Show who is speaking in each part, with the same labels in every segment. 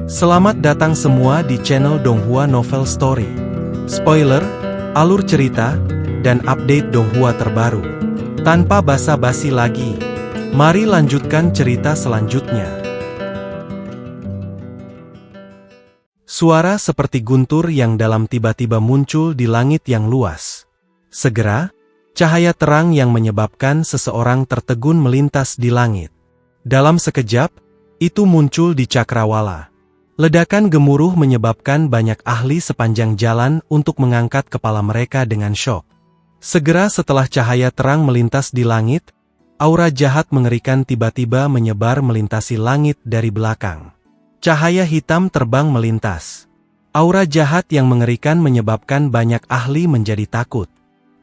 Speaker 1: Selamat datang semua di channel Donghua Novel Story. Spoiler, alur cerita, dan update Donghua terbaru. Tanpa basa-basi lagi, mari lanjutkan cerita selanjutnya. Suara seperti guntur yang dalam tiba-tiba muncul di langit yang luas. Segera, cahaya terang yang menyebabkan seseorang tertegun melintas di langit. Dalam sekejap, itu muncul di Cakrawala. Ledakan gemuruh menyebabkan banyak ahli sepanjang jalan untuk mengangkat kepala mereka dengan syok. Segera setelah cahaya terang melintas di langit, aura jahat mengerikan tiba-tiba menyebar melintasi langit dari belakang. Cahaya hitam terbang melintas. Aura jahat yang mengerikan menyebabkan banyak ahli menjadi takut.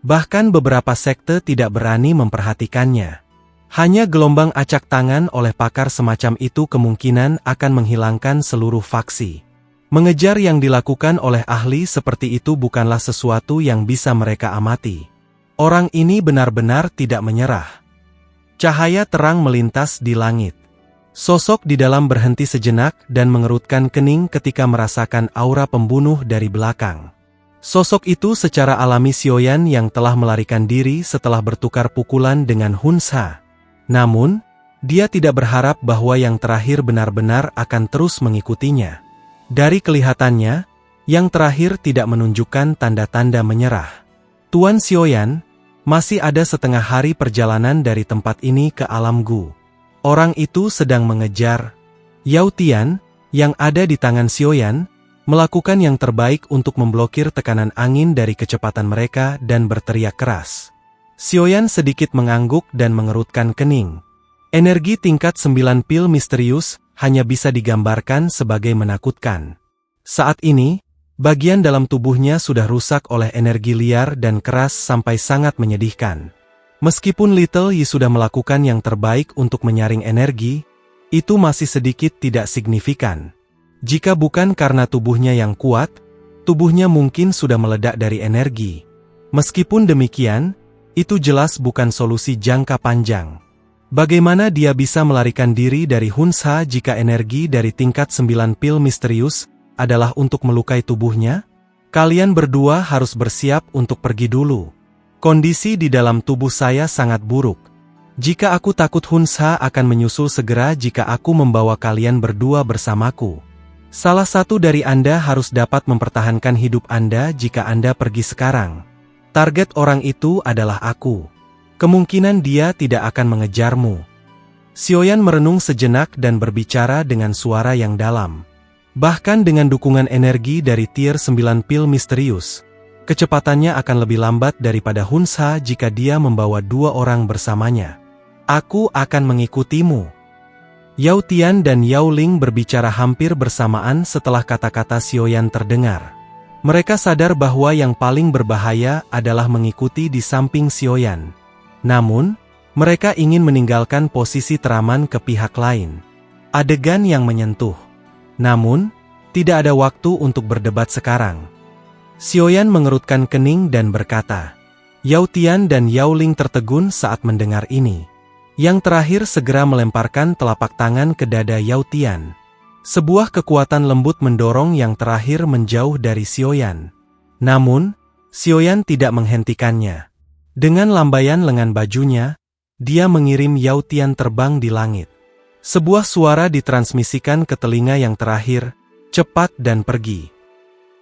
Speaker 1: Bahkan beberapa sekte tidak berani memperhatikannya. Hanya gelombang acak tangan oleh pakar semacam itu kemungkinan akan menghilangkan seluruh faksi. Mengejar yang dilakukan oleh ahli seperti itu bukanlah sesuatu yang bisa mereka amati. Orang ini benar-benar tidak menyerah. Cahaya terang melintas di langit. Sosok di dalam berhenti sejenak dan mengerutkan kening ketika merasakan aura pembunuh dari belakang. Sosok itu secara alami Xiaoyan yang telah melarikan diri setelah bertukar pukulan dengan Hunsha. Namun, dia tidak berharap bahwa yang terakhir benar-benar akan terus mengikutinya. Dari kelihatannya, yang terakhir tidak menunjukkan tanda-tanda menyerah. Tuan Xiaoyan, masih ada setengah hari perjalanan dari tempat ini ke alam Gu. Orang itu sedang mengejar. Yao Tian, yang ada di tangan Xiaoyan, melakukan yang terbaik untuk memblokir tekanan angin dari kecepatan mereka dan berteriak keras. Xiaoyan sedikit mengangguk dan mengerutkan kening. Energi tingkat 9 pil misterius hanya bisa digambarkan sebagai menakutkan. Saat ini, bagian dalam tubuhnya sudah rusak oleh energi liar dan keras sampai sangat menyedihkan. Meskipun Little Yi sudah melakukan yang terbaik untuk menyaring energi, itu masih sedikit tidak signifikan. Jika bukan karena tubuhnya yang kuat, tubuhnya mungkin sudah meledak dari energi. Meskipun demikian, itu jelas bukan solusi jangka panjang. Bagaimana dia bisa melarikan diri dari Hunsha jika energi dari tingkat 9 pil misterius adalah untuk melukai tubuhnya? Kalian berdua harus bersiap untuk pergi dulu. Kondisi di dalam tubuh saya sangat buruk. Jika aku takut Hunsha akan menyusul segera jika aku membawa kalian berdua bersamaku. Salah satu dari Anda harus dapat mempertahankan hidup Anda jika Anda pergi sekarang. Target orang itu adalah aku. Kemungkinan dia tidak akan mengejarmu. Xiaoyan merenung sejenak dan berbicara dengan suara yang dalam. Bahkan dengan dukungan energi dari tier 9 pil misterius, kecepatannya akan lebih lambat daripada Hunsha jika dia membawa dua orang bersamanya. Aku akan mengikutimu. Yao Tian dan Yao Ling berbicara hampir bersamaan setelah kata-kata Xiaoyan terdengar. Mereka sadar bahwa yang paling berbahaya adalah mengikuti di samping Xiaoyan. Namun, mereka ingin meninggalkan posisi teraman ke pihak lain. Adegan yang menyentuh. Namun, tidak ada waktu untuk berdebat sekarang. Xiaoyan mengerutkan kening dan berkata. Yao Tian dan Yao Ling tertegun saat mendengar ini. Yang terakhir segera melemparkan telapak tangan ke dada Yao Tian. Sebuah kekuatan lembut mendorong yang terakhir menjauh dari Xiaoyan. Namun, Xiaoyan tidak menghentikannya. Dengan lambaian lengan bajunya, dia mengirim Yao Tian terbang di langit. Sebuah suara ditransmisikan ke telinga yang terakhir, cepat dan pergi.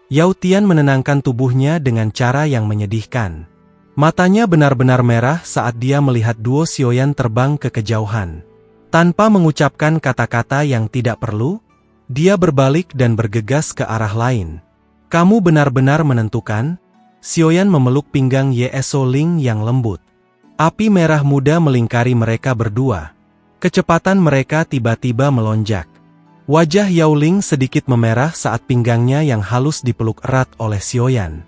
Speaker 1: Yao Tian menenangkan tubuhnya dengan cara yang menyedihkan. Matanya benar-benar merah saat dia melihat duo Xiaoyan terbang ke kejauhan. Tanpa mengucapkan kata-kata yang tidak perlu, dia berbalik dan bergegas ke arah lain. Kamu benar-benar menentukan? Xiaoyan memeluk pinggang Yeso Ling yang lembut. Api merah muda melingkari mereka berdua. Kecepatan mereka tiba-tiba melonjak. Wajah Yao Ling sedikit memerah saat pinggangnya yang halus dipeluk erat oleh Xiaoyan.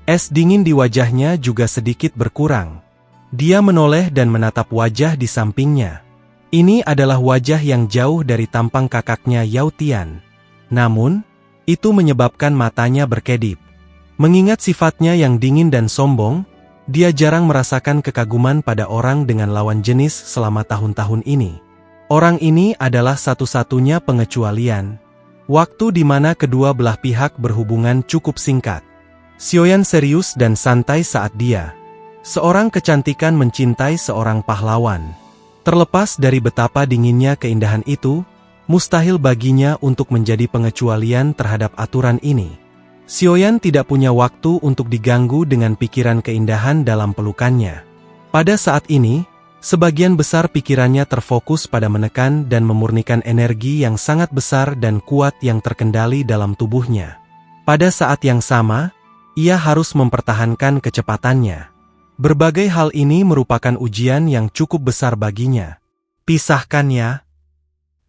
Speaker 1: Es dingin di wajahnya juga sedikit berkurang. Dia menoleh dan menatap wajah di sampingnya. Ini adalah wajah yang jauh dari tampang kakaknya Yao Tian. Namun, itu menyebabkan matanya berkedip. Mengingat sifatnya yang dingin dan sombong, dia jarang merasakan kekaguman pada orang dengan lawan jenis selama tahun-tahun ini. Orang ini adalah satu-satunya pengecualian. Waktu di mana kedua belah pihak berhubungan cukup singkat. Xiaoyan serius dan santai saat dia, seorang kecantikan, mencintai seorang pahlawan. Terlepas dari betapa dinginnya keindahan itu, mustahil baginya untuk menjadi pengecualian terhadap aturan ini. Xiaoyan tidak punya waktu untuk diganggu dengan pikiran keindahan dalam pelukannya. Pada saat ini, sebagian besar pikirannya terfokus pada menekan dan memurnikan energi yang sangat besar dan kuat yang terkendali dalam tubuhnya. Pada saat yang sama, ia harus mempertahankan kecepatannya. Berbagai hal ini merupakan ujian yang cukup besar baginya. Pisahkannya.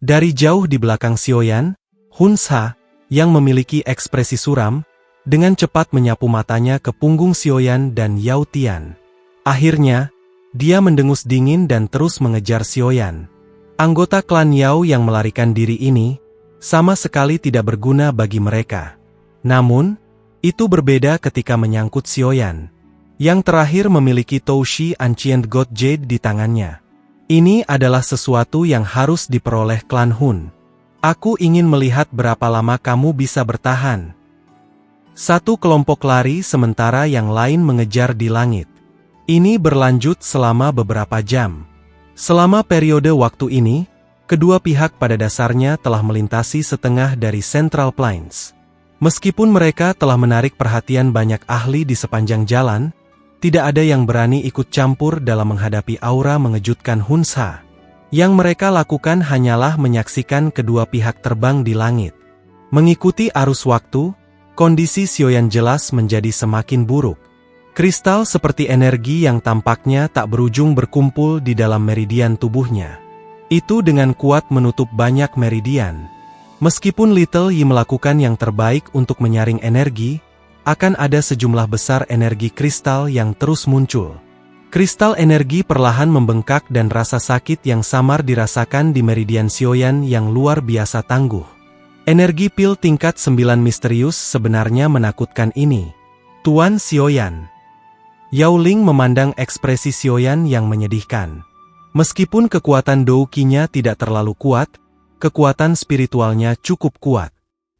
Speaker 1: Dari jauh di belakang Xiaoyan, Hunsa, yang memiliki ekspresi suram, dengan cepat menyapu matanya ke punggung Xiaoyan dan Yao Tian. Akhirnya, dia mendengus dingin dan terus mengejar Xiaoyan. Anggota klan Yao yang melarikan diri ini, sama sekali tidak berguna bagi mereka. Namun, itu berbeda ketika menyangkut Xiaoyan. Yang terakhir memiliki Toushi Ancient God Jade di tangannya. Ini adalah sesuatu yang harus diperoleh klan Hun. Aku ingin melihat berapa lama kamu bisa bertahan. Satu kelompok lari sementara yang lain mengejar di langit. Ini berlanjut selama beberapa jam. Selama periode waktu ini, kedua pihak pada dasarnya telah melintasi setengah dari Central Plains. Meskipun mereka telah menarik perhatian banyak ahli di sepanjang jalan, tidak ada yang berani ikut campur dalam menghadapi aura mengejutkan Hunsa. Yang mereka lakukan hanyalah menyaksikan kedua pihak terbang di langit. Mengikuti arus waktu, kondisi Xiaoyan jelas menjadi semakin buruk. Kristal seperti energi yang tampaknya tak berujung berkumpul di dalam meridian tubuhnya. Itu dengan kuat menutup banyak meridian. Meskipun Little Yi melakukan yang terbaik untuk menyaring energi, akan ada sejumlah besar energi kristal yang terus muncul. Kristal energi perlahan membengkak dan rasa sakit yang samar dirasakan di meridian Xiaoyan yang luar biasa tangguh. Energi pil tingkat 9 misterius sebenarnya menakutkan ini. Tuan Xiaoyan. Yao Ling memandang ekspresi Xiaoyan yang menyedihkan. Meskipun kekuatan Douqinya tidak terlalu kuat, kekuatan spiritualnya cukup kuat.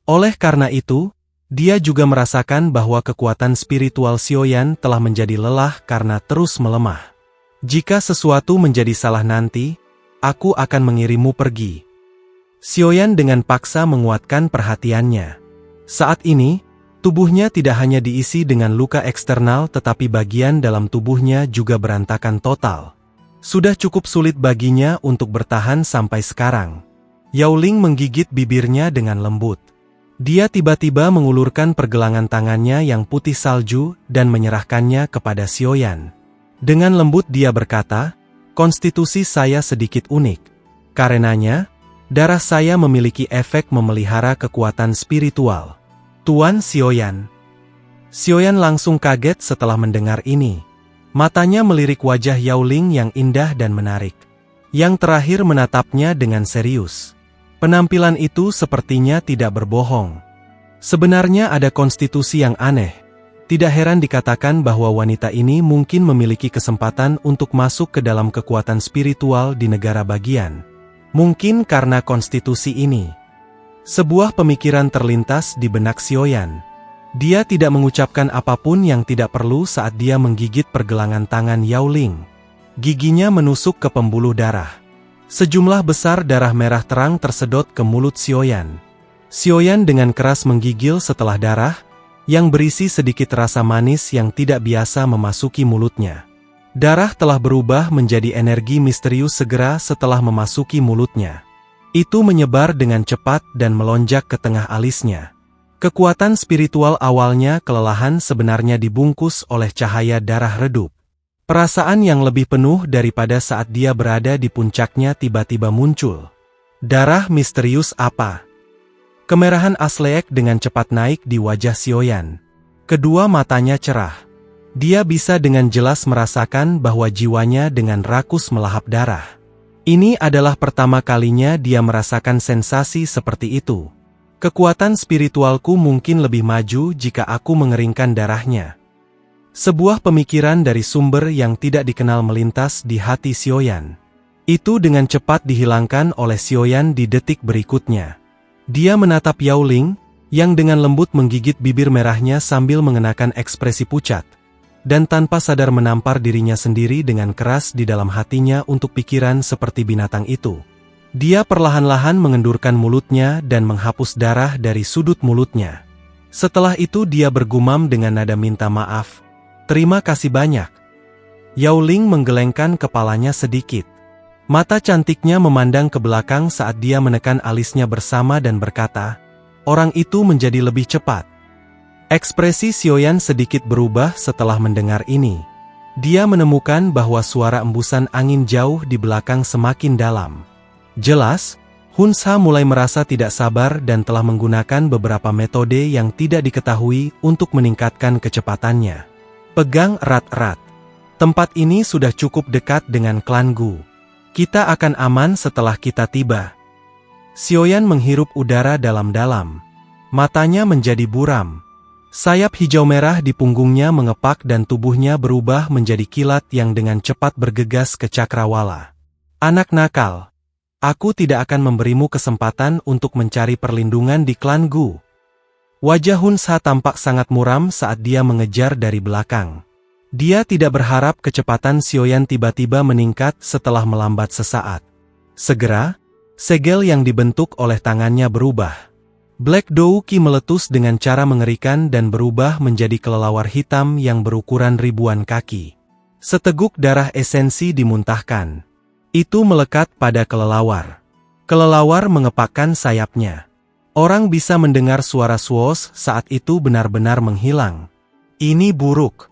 Speaker 1: Oleh karena itu, dia juga merasakan bahwa kekuatan spiritual Xiaoyan telah menjadi lelah karena terus melemah. Jika sesuatu menjadi salah nanti, aku akan mengirimmu pergi. Xiaoyan dengan paksa menguatkan perhatiannya. Saat ini, tubuhnya tidak hanya diisi dengan luka eksternal tetapi bagian dalam tubuhnya juga berantakan total. Sudah cukup sulit baginya untuk bertahan sampai sekarang. Yao Ling menggigit bibirnya dengan lembut. Dia tiba-tiba mengulurkan pergelangan tangannya yang putih salju dan menyerahkannya kepada Xiaoyan. Dengan lembut dia berkata, konstitusi saya sedikit unik. Karenanya, darah saya memiliki efek memelihara kekuatan spiritual. Tuan Xiaoyan. Xiaoyan langsung kaget setelah mendengar ini. Matanya melirik wajah Yao Ling yang indah dan menarik. Yang terakhir menatapnya dengan serius. Penampilan itu sepertinya tidak berbohong. Sebenarnya ada konstitusi yang aneh. Tidak heran dikatakan bahwa wanita ini mungkin memiliki kesempatan untuk masuk ke dalam kekuatan spiritual di negara bagian. Mungkin karena konstitusi ini. Sebuah pemikiran terlintas di benak Xiaoyan. Dia tidak mengucapkan apapun yang tidak perlu saat dia menggigit pergelangan tangan Yao Ling. Giginya menusuk ke pembuluh darah. Sejumlah besar darah merah terang tersedot ke mulut Xiaoyan. Xiaoyan dengan keras menggigil setelah darah, yang berisi sedikit rasa manis yang tidak biasa memasuki mulutnya. Darah telah berubah menjadi energi misterius segera setelah memasuki mulutnya. Itu menyebar dengan cepat dan melonjak ke tengah alisnya. Kekuatan spiritual awalnya kelelahan sebenarnya dibungkus oleh cahaya darah redup. Perasaan yang lebih penuh daripada saat dia berada di puncaknya tiba-tiba muncul. Darah misterius apa? Kemerahan Asleek dengan cepat naik di wajah Xiaoyan. Kedua matanya cerah. Dia bisa dengan jelas merasakan bahwa jiwanya dengan rakus melahap darah. Ini adalah pertama kalinya dia merasakan sensasi seperti itu. Kekuatan spiritualku mungkin lebih maju jika aku mengeringkan darahnya. Sebuah pemikiran dari sumber yang tidak dikenal melintas di hati Xiaoyan. Itu dengan cepat dihilangkan oleh Xiaoyan di detik berikutnya. Dia menatap Yao Ling, yang dengan lembut menggigit bibir merahnya sambil mengenakan ekspresi pucat, dan tanpa sadar menampar dirinya sendiri dengan keras di dalam hatinya untuk pikiran seperti binatang itu. Dia perlahan-lahan mengendurkan mulutnya dan menghapus darah dari sudut mulutnya. Setelah itu dia bergumam dengan nada minta maaf. "Terima kasih banyak." Yao Ling menggelengkan kepalanya sedikit. Mata cantiknya memandang ke belakang saat dia menekan alisnya bersama dan berkata, "Orang itu menjadi lebih cepat." Ekspresi Xiaoyan sedikit berubah setelah mendengar ini. Dia menemukan bahwa suara embusan angin jauh di belakang semakin dalam. Jelas, Hun Sha mulai merasa tidak sabar dan telah menggunakan beberapa metode yang tidak diketahui untuk meningkatkan kecepatannya. Pegang erat-erat. Tempat ini sudah cukup dekat dengan klan Gu. Kita akan aman setelah kita tiba. Xiaoyan menghirup udara dalam-dalam. Matanya menjadi buram. Sayap hijau merah di punggungnya mengepak dan tubuhnya berubah menjadi kilat yang dengan cepat bergegas ke cakrawala. "Anak nakal. Aku tidak akan memberimu kesempatan untuk mencari perlindungan di klan Gu." Wajah Hun Sha tampak sangat muram saat dia mengejar dari belakang. Dia tidak berharap kecepatan Xiaoyan tiba-tiba meningkat setelah melambat sesaat. Segera, segel yang dibentuk oleh tangannya berubah. Black Douki meletus dengan cara mengerikan dan berubah menjadi kelelawar hitam yang berukuran ribuan kaki. Seteguk darah esensi dimuntahkan. Itu melekat pada kelelawar. Kelelawar mengepakkan sayapnya. Orang bisa mendengar suara suos saat itu benar-benar menghilang. Ini buruk.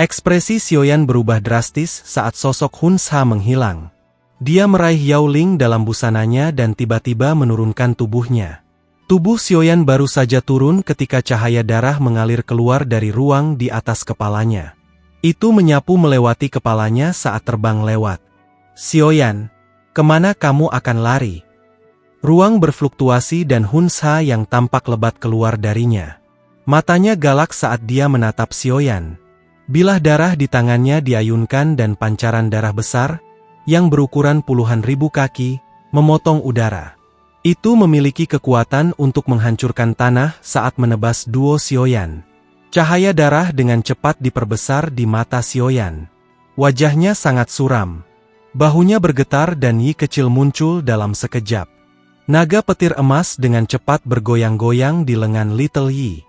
Speaker 1: Ekspresi Xiaoyan berubah drastis saat sosok Hun Sha menghilang. Dia meraih Yao Ling dalam busananya dan tiba-tiba menurunkan tubuhnya. Tubuh Xiaoyan baru saja turun ketika cahaya darah mengalir keluar dari ruang di atas kepalanya. Itu menyapu melewati kepalanya saat terbang lewat. "Xiaoyan, kemana kamu akan lari?" Ruang berfluktuasi dan Hun Sha yang tampak lebat keluar darinya. Matanya galak saat dia menatap Xiaoyan. Bilah darah di tangannya diayunkan dan pancaran darah besar, yang berukuran puluhan ribu kaki, memotong udara. Itu memiliki kekuatan untuk menghancurkan tanah saat menebas duo Xiaoyan. Cahaya darah dengan cepat diperbesar di mata Xiaoyan. Wajahnya sangat suram. Bahunya bergetar dan Yi kecil muncul dalam sekejap. Naga petir emas dengan cepat bergoyang-goyang di lengan Little Yi.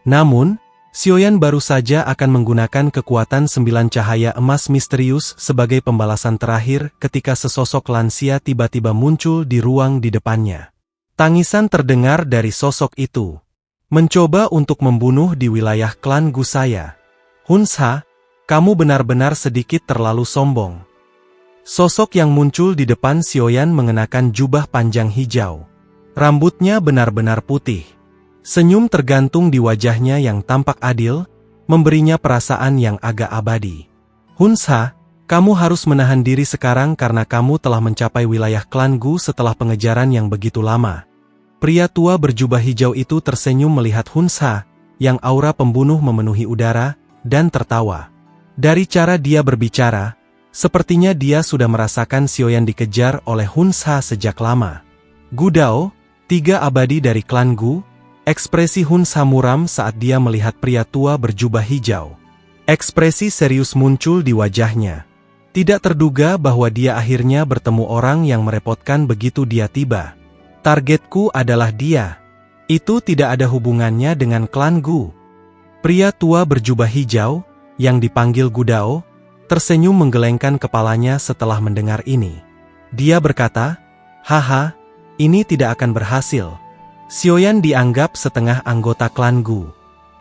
Speaker 1: Namun, Xiaoyan baru saja akan menggunakan kekuatan 9 cahaya emas misterius sebagai pembalasan terakhir ketika sesosok lansia tiba-tiba muncul di ruang di depannya. Tangisan terdengar dari sosok itu. "Mencoba untuk membunuh di wilayah klan Gu saya. Hun Sha, kamu benar-benar sedikit terlalu sombong." Sosok yang muncul di depan Xiaoyan mengenakan jubah panjang hijau. Rambutnya benar-benar putih. Senyum tergantung di wajahnya yang tampak adil, memberinya perasaan yang agak abadi. "Hun Sha, kamu harus menahan diri sekarang karena kamu telah mencapai wilayah klan Gu setelah pengejaran yang begitu lama." Pria tua berjubah hijau itu tersenyum melihat Hun Sha, yang aura pembunuh memenuhi udara, dan tertawa. Dari cara dia berbicara, sepertinya dia sudah merasakan Xiaoyan dikejar oleh Hun Sha sejak lama. "Gu Dao, 3 abadi dari klan Gu." Ekspresi Hun Sha muram saat dia melihat pria tua berjubah hijau. Ekspresi serius muncul di wajahnya. Tidak terduga bahwa dia akhirnya bertemu orang yang merepotkan begitu dia tiba. "Targetku adalah dia. Itu tidak ada hubungannya dengan klan Gu." Pria tua berjubah hijau, yang dipanggil Gu Dao, tersenyum menggelengkan kepalanya setelah mendengar ini. Dia berkata, "Haha, ini tidak akan berhasil. Xiaoyan dianggap setengah anggota klan Gu.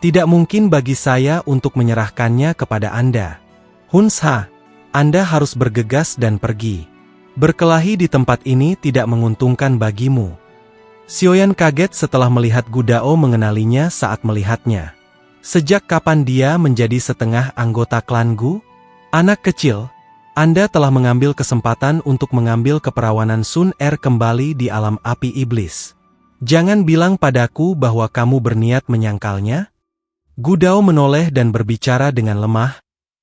Speaker 1: Tidak mungkin bagi saya untuk menyerahkannya kepada Anda. Hun Sha, Anda harus bergegas dan pergi. Berkelahi di tempat ini tidak menguntungkan bagimu." Xiaoyan kaget setelah melihat Gu Dao mengenalinya saat melihatnya. "Sejak kapan dia menjadi setengah anggota klan Gu? Anak kecil, Anda telah mengambil kesempatan untuk mengambil keperawanan Sun Er kembali di alam api iblis. Jangan bilang padaku bahwa kamu berniat menyangkalnya." Gu Dao menoleh dan berbicara dengan lemah,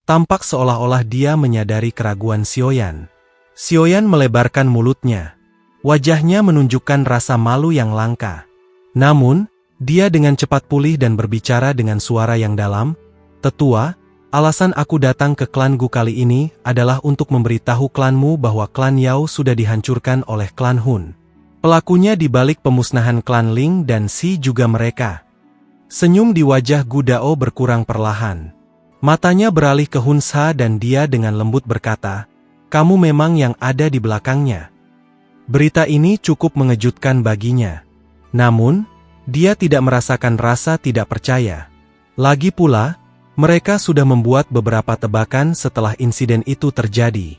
Speaker 1: tampak seolah-olah dia menyadari keraguan Xiaoyan. Xiaoyan melebarkan mulutnya. Wajahnya menunjukkan rasa malu yang langka. Namun, dia dengan cepat pulih dan berbicara dengan suara yang dalam, "Tetua, alasan aku datang ke klan Gu kali ini adalah untuk memberitahu klanmu bahwa klan Yao sudah dihancurkan oleh klan Hun. Pelakunya di balik pemusnahan klan Ling dan Si juga mereka." Senyum di wajah Gu Dao berkurang perlahan. Matanya beralih ke Hun Sa dan dia dengan lembut berkata, "Kamu memang yang ada di belakangnya." Berita ini cukup mengejutkan baginya. Namun, dia tidak merasakan rasa tidak percaya. Lagi pula, mereka sudah membuat beberapa tebakan setelah insiden itu terjadi.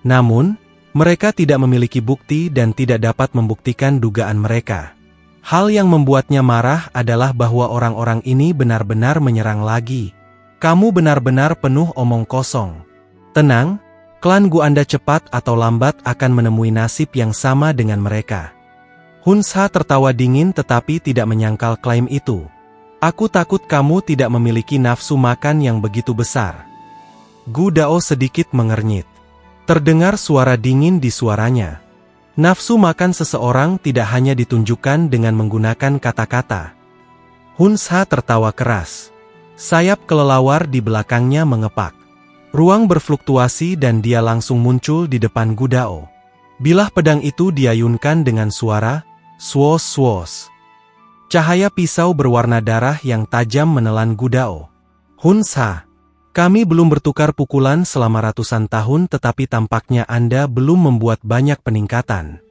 Speaker 1: Namun, mereka tidak memiliki bukti dan tidak dapat membuktikan dugaan mereka. Hal yang membuatnya marah adalah bahwa orang-orang ini benar-benar menyerang lagi. "Kamu benar-benar penuh omong kosong. Tenang, klan Gu Anda cepat atau lambat akan menemui nasib yang sama dengan mereka." Hun Sa tertawa dingin tetapi tidak menyangkal klaim itu. "Aku takut kamu tidak memiliki nafsu makan yang begitu besar." Gu Dao sedikit mengernyit. Terdengar suara dingin di suaranya. Nafsu makan seseorang tidak hanya ditunjukkan dengan menggunakan kata-kata. Hun Sa tertawa keras. Sayap kelelawar di belakangnya mengepak. Ruang berfluktuasi dan dia langsung muncul di depan Gu Dao. Bilah pedang itu diayunkan dengan suara swos-swos. Cahaya pisau berwarna darah yang tajam menelan Gu Dao. "Hun Sa, kami belum bertukar pukulan selama ratusan tahun tetapi tampaknya Anda belum membuat banyak peningkatan.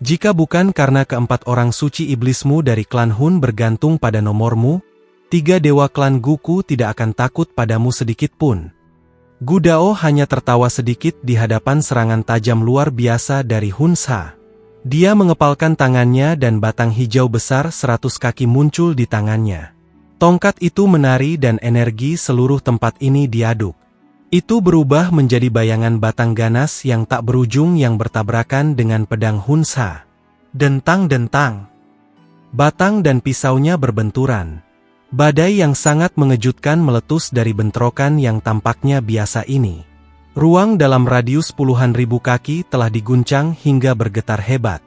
Speaker 1: Jika bukan karena keempat orang suci iblismu dari klan Hun bergantung pada nomormu, 3 dewa klan Guku tidak akan takut padamu sedikit pun." Gu Dao hanya tertawa sedikit di hadapan serangan tajam luar biasa dari Hun Sa. Dia mengepalkan tangannya dan batang hijau besar 100 kaki muncul di tangannya. Tongkat itu menari dan energi seluruh tempat ini diaduk. Itu berubah menjadi bayangan batang ganas yang tak berujung yang bertabrakan dengan pedang Hun Sa. Dentang-dentang. Batang dan pisaunya berbenturan. Badai yang sangat mengejutkan meletus dari bentrokan yang tampaknya biasa ini. Ruang dalam radius puluhan ribu kaki telah diguncang hingga bergetar hebat.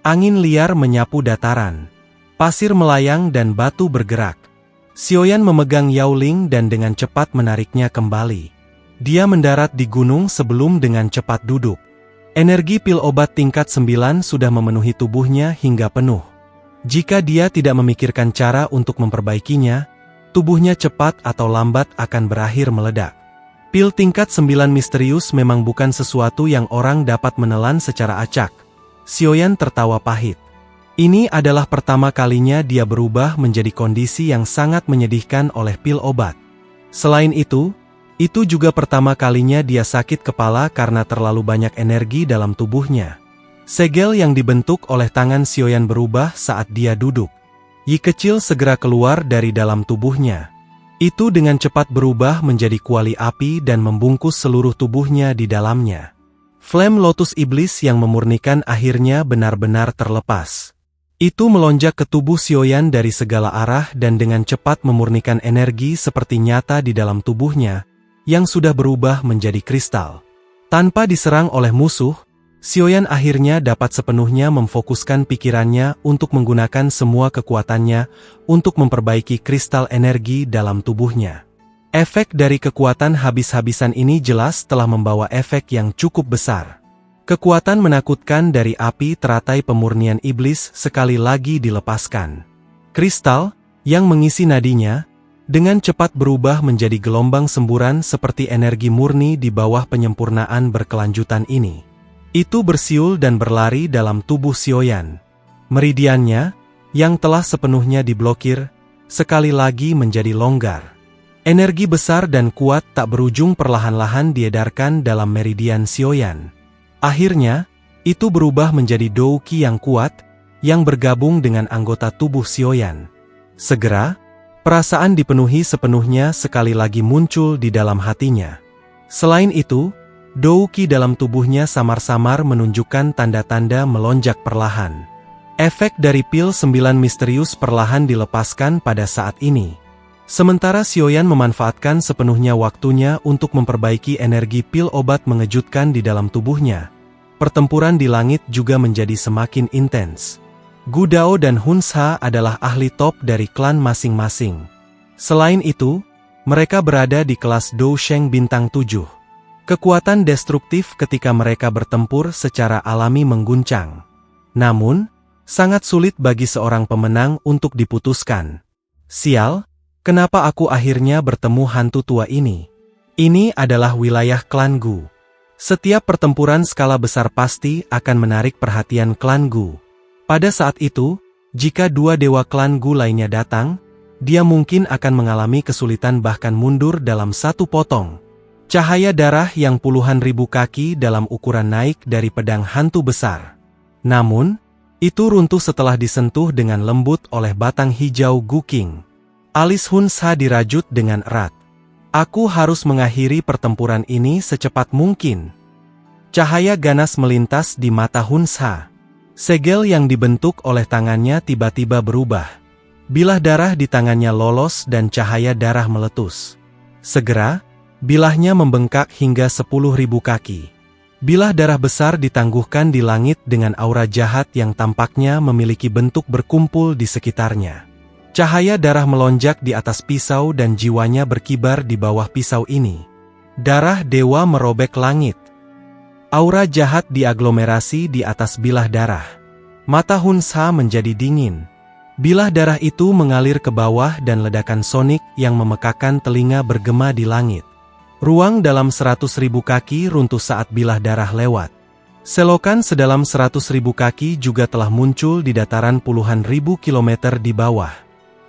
Speaker 1: Angin liar menyapu dataran. Pasir melayang dan batu bergerak. Xiaoyan memegang Yao Ling dan dengan cepat menariknya kembali. Dia mendarat di gunung sebelum dengan cepat duduk. Energi pil obat tingkat 9 sudah memenuhi tubuhnya hingga penuh. Jika dia tidak memikirkan cara untuk memperbaikinya, tubuhnya cepat atau lambat akan berakhir meledak. Pil tingkat 9 misterius memang bukan sesuatu yang orang dapat menelan secara acak. Xiaoyan tertawa pahit. Ini adalah pertama kalinya dia berubah menjadi kondisi yang sangat menyedihkan oleh pil obat. Selain itu juga pertama kalinya dia sakit kepala karena terlalu banyak energi dalam tubuhnya. Segel yang dibentuk oleh tangan Xiaoyan berubah saat dia duduk. Yi kecil segera keluar dari dalam tubuhnya. Itu dengan cepat berubah menjadi kuali api dan membungkus seluruh tubuhnya di dalamnya. Flame Lotus Iblis yang memurnikan akhirnya benar-benar terlepas. Itu melonjak ke tubuh Xiaoyan dari segala arah dan dengan cepat memurnikan energi seperti nyata di dalam tubuhnya, yang sudah berubah menjadi kristal. Tanpa diserang oleh musuh, Xiaoyan akhirnya dapat sepenuhnya memfokuskan pikirannya untuk menggunakan semua kekuatannya untuk memperbaiki kristal energi dalam tubuhnya. Efek dari kekuatan habis-habisan ini jelas telah membawa efek yang cukup besar. Kekuatan menakutkan dari api teratai pemurnian iblis sekali lagi dilepaskan. Kristal, yang mengisi nadinya, dengan cepat berubah menjadi gelombang semburan seperti energi murni di bawah penyempurnaan berkelanjutan ini. Itu bersiul dan berlari dalam tubuh Xiaoyan. Meridiannya, yang telah sepenuhnya diblokir, sekali lagi menjadi longgar. Energi besar dan kuat tak berujung perlahan-lahan diedarkan dalam meridian Xiaoyan. Akhirnya, itu berubah menjadi douqi yang kuat, yang bergabung dengan anggota tubuh Xiaoyan. Segera, perasaan dipenuhi sepenuhnya sekali lagi muncul di dalam hatinya. Selain itu, douqi dalam tubuhnya samar-samar menunjukkan tanda-tanda melonjak perlahan. Efek dari pil 9 misterius perlahan dilepaskan pada saat ini. Sementara Xiaoyan memanfaatkan sepenuhnya waktunya untuk memperbaiki energi pil obat mengejutkan di dalam tubuhnya. pertempuran di langit juga menjadi semakin intens. Gu Dao dan Hun Sha adalah ahli top dari klan masing-masing. Selain itu, mereka berada di kelas Dou Sheng bintang 7. Kekuatan destruktif ketika mereka bertempur secara alami mengguncang. Namun, sangat sulit bagi seorang pemenang untuk diputuskan. Sial, kenapa aku akhirnya bertemu hantu tua ini? Ini adalah wilayah klan Gu. Setiap pertempuran skala besar pasti akan menarik perhatian klan Gu. Pada saat itu, jika dua dewa klan Gu lainnya datang, dia mungkin akan mengalami kesulitan bahkan mundur dalam satu potong. Cahaya darah yang puluhan ribu kaki dalam ukuran naik dari pedang hantu besar. Namun, itu runtuh setelah disentuh dengan lembut oleh batang hijau Gu King. Alis Hun Sha dirajut dengan erat. Aku harus mengakhiri pertempuran ini secepat mungkin. Cahaya ganas melintas di mata Hun Sha. Segel yang dibentuk oleh tangannya tiba-tiba berubah. Bilah darah di tangannya lolos dan cahaya darah meletus. Segera, bilahnya membengkak hingga 10.000 kaki. Bilah darah besar ditangguhkan di langit dengan aura jahat yang tampaknya memiliki bentuk berkumpul di sekitarnya. Cahaya darah melonjak di atas pisau dan jiwanya berkibar di bawah pisau ini. Darah dewa merobek langit. Aura jahat diaglomerasi di atas bilah darah. Mata Hun Sha menjadi dingin. Bilah darah itu mengalir ke bawah dan ledakan sonik yang memekakan telinga bergema di langit. Ruang dalam 100.000 kaki runtuh saat bilah darah lewat. Selokan sedalam 100.000 kaki juga telah muncul di dataran puluhan ribu kilometer di bawah.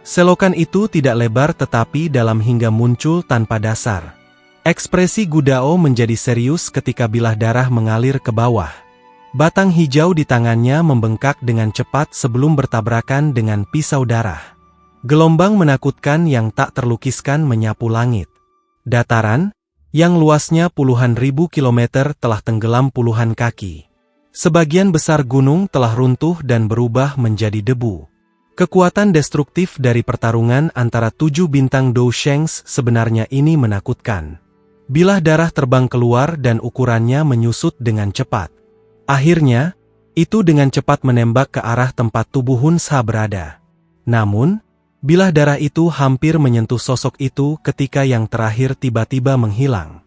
Speaker 1: Selokan itu tidak lebar tetapi dalam hingga muncul tanpa dasar. Ekspresi Gu Dao menjadi serius ketika bilah darah mengalir ke bawah. Batang hijau di tangannya membengkak dengan cepat sebelum bertabrakan dengan pisau darah. Gelombang menakutkan yang tak terlukiskan menyapu langit. Dataran, yang luasnya puluhan ribu kilometer telah tenggelam puluhan kaki. Sebagian besar gunung telah runtuh dan berubah menjadi debu. Kekuatan destruktif dari pertarungan antara 7 bintang Dou Shengs sebenarnya ini menakutkan. Bilah darah terbang keluar dan ukurannya menyusut dengan cepat. Akhirnya, itu dengan cepat menembak ke arah tempat tubuh Hun Sha berada. Namun, bilah darah itu hampir menyentuh sosok itu ketika yang terakhir tiba-tiba menghilang.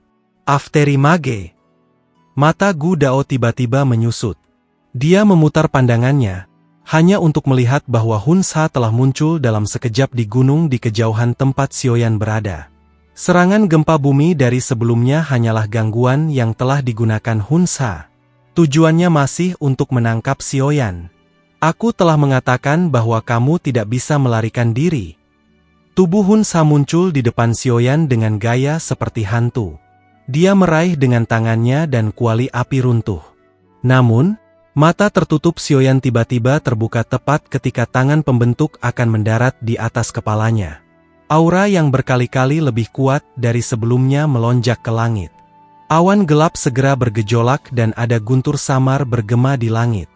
Speaker 1: Afteri Mage. Mata Gu Dao tiba-tiba menyusut. Dia memutar pandangannya, hanya untuk melihat bahwa Hun Sha telah muncul dalam sekejap di gunung di kejauhan tempat Xiaoyan berada. Serangan gempa bumi dari sebelumnya hanyalah gangguan yang telah digunakan Hun Sha. Tujuannya masih untuk menangkap Xiaoyan. Aku telah mengatakan bahwa kamu tidak bisa melarikan diri. Tubuh Hun Sha muncul di depan Xiaoyan dengan gaya seperti hantu. Dia meraih dengan tangannya dan kuali api runtuh. Namun, mata tertutup Xiaoyan tiba-tiba terbuka tepat ketika tangan pembentuk akan mendarat di atas kepalanya. Aura yang berkali-kali lebih kuat dari sebelumnya melonjak ke langit. Awan gelap segera bergejolak dan ada guntur samar bergema di langit.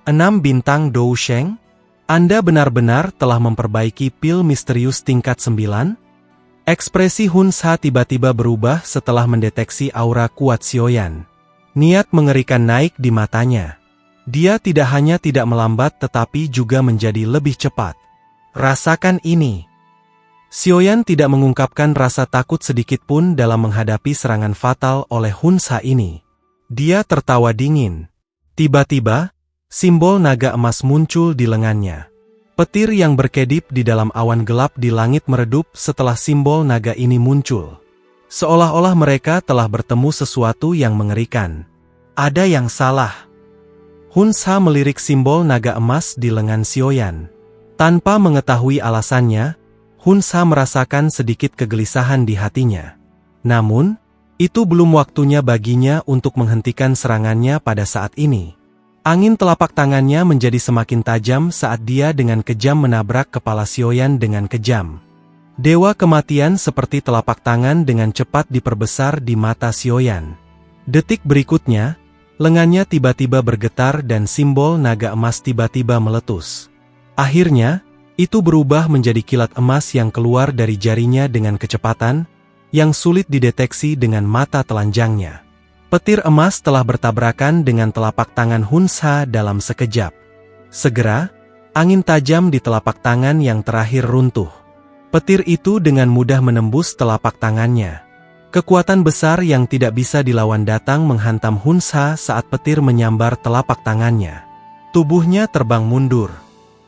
Speaker 1: 6 bintang Dou Sheng? Anda benar-benar telah memperbaiki pil misterius tingkat 9? Ekspresi Hun Sha tiba-tiba berubah setelah mendeteksi aura kuat Xiaoyan. Niat mengerikan naik di matanya. Dia tidak hanya tidak melambat tetapi juga menjadi lebih cepat. Rasakan ini. Xiaoyan tidak mengungkapkan rasa takut sedikit pun dalam menghadapi serangan fatal oleh Hun Sha ini. Dia tertawa dingin. Tiba-tiba, simbol naga emas muncul di lengannya. Petir yang berkedip di dalam awan gelap di langit meredup setelah simbol naga ini muncul. Seolah-olah mereka telah bertemu sesuatu yang mengerikan. Ada yang salah. Hun Sha melirik simbol naga emas di lengan Xiaoyan. Tanpa mengetahui alasannya, Hun Sha merasakan sedikit kegelisahan di hatinya. Namun, itu belum waktunya baginya untuk menghentikan serangannya pada saat ini. Angin telapak tangannya menjadi semakin tajam saat dia dengan kejam menabrak kepala Xiaoyan dengan kejam. Dewa kematian seperti telapak tangan dengan cepat diperbesar di mata Xiaoyan. Detik berikutnya, lengannya tiba-tiba bergetar dan simbol naga emas tiba-tiba meletus. Akhirnya, itu berubah menjadi kilat emas yang keluar dari jarinya dengan kecepatan, yang sulit dideteksi dengan mata telanjangnya. Petir emas telah bertabrakan dengan telapak tangan Hunsha dalam sekejap. Segera, angin tajam di telapak tangan yang terakhir runtuh. Petir itu dengan mudah menembus telapak tangannya. Kekuatan besar yang tidak bisa dilawan datang menghantam Hunsha saat petir menyambar telapak tangannya. Tubuhnya terbang mundur.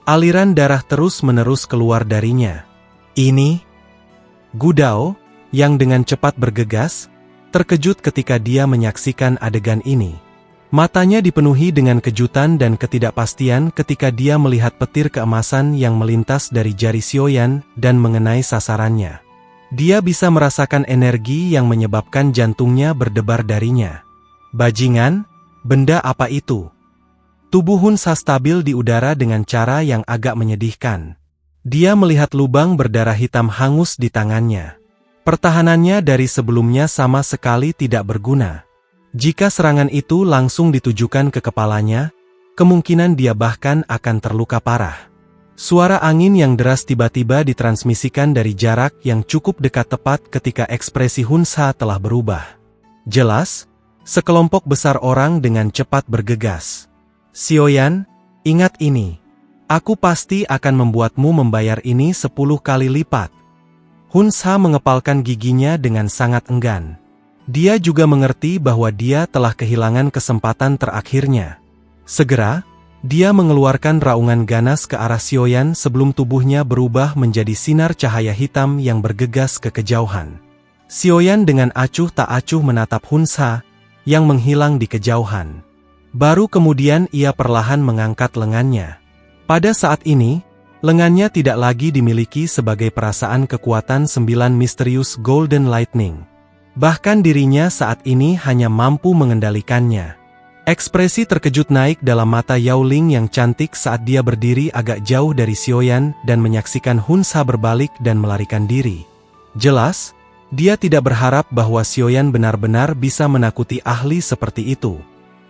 Speaker 1: Aliran darah terus-menerus keluar darinya. Ini, Gu Dao, yang dengan cepat bergegas, terkejut ketika dia menyaksikan adegan ini. Matanya dipenuhi dengan kejutan dan ketidakpastian ketika dia melihat petir keemasan yang melintas dari jari Xiaoyan dan mengenai sasarannya. Dia bisa merasakan energi yang menyebabkan jantungnya berdebar darinya. Bajingan, benda apa itu? Tubuh Hunsha stabil di udara dengan cara yang agak menyedihkan. Dia melihat lubang berdarah hitam hangus di tangannya. Pertahanannya dari sebelumnya sama sekali tidak berguna. Jika serangan itu langsung ditujukan ke kepalanya, kemungkinan dia bahkan akan terluka parah. Suara angin yang deras tiba-tiba ditransmisikan dari jarak yang cukup dekat tepat ketika ekspresi Hunsha telah berubah. Jelas, sekelompok besar orang dengan cepat bergegas. Xiaoyan, ingat ini. Aku pasti akan membuatmu membayar ini 10 kali lipat. Hunsha mengepalkan giginya dengan sangat enggan. Dia juga mengerti bahwa dia telah kehilangan kesempatan terakhirnya. Segera, dia mengeluarkan raungan ganas ke arah Xiaoyan sebelum tubuhnya berubah menjadi sinar cahaya hitam yang bergegas ke kejauhan. Xiaoyan dengan acuh tak acuh menatap Hunsha, yang menghilang di kejauhan. Baru kemudian ia perlahan mengangkat lengannya. Pada saat ini, lengannya tidak lagi dimiliki sebagai perasaan kekuatan 9 misterius Golden Lightning. Bahkan dirinya saat ini hanya mampu mengendalikannya. Ekspresi terkejut naik dalam mata Yao Ling yang cantik saat dia berdiri agak jauh dari Xiaoyan dan menyaksikan Hunsha berbalik dan melarikan diri. Jelas, dia tidak berharap bahwa Xiaoyan benar-benar bisa menakuti ahli seperti itu.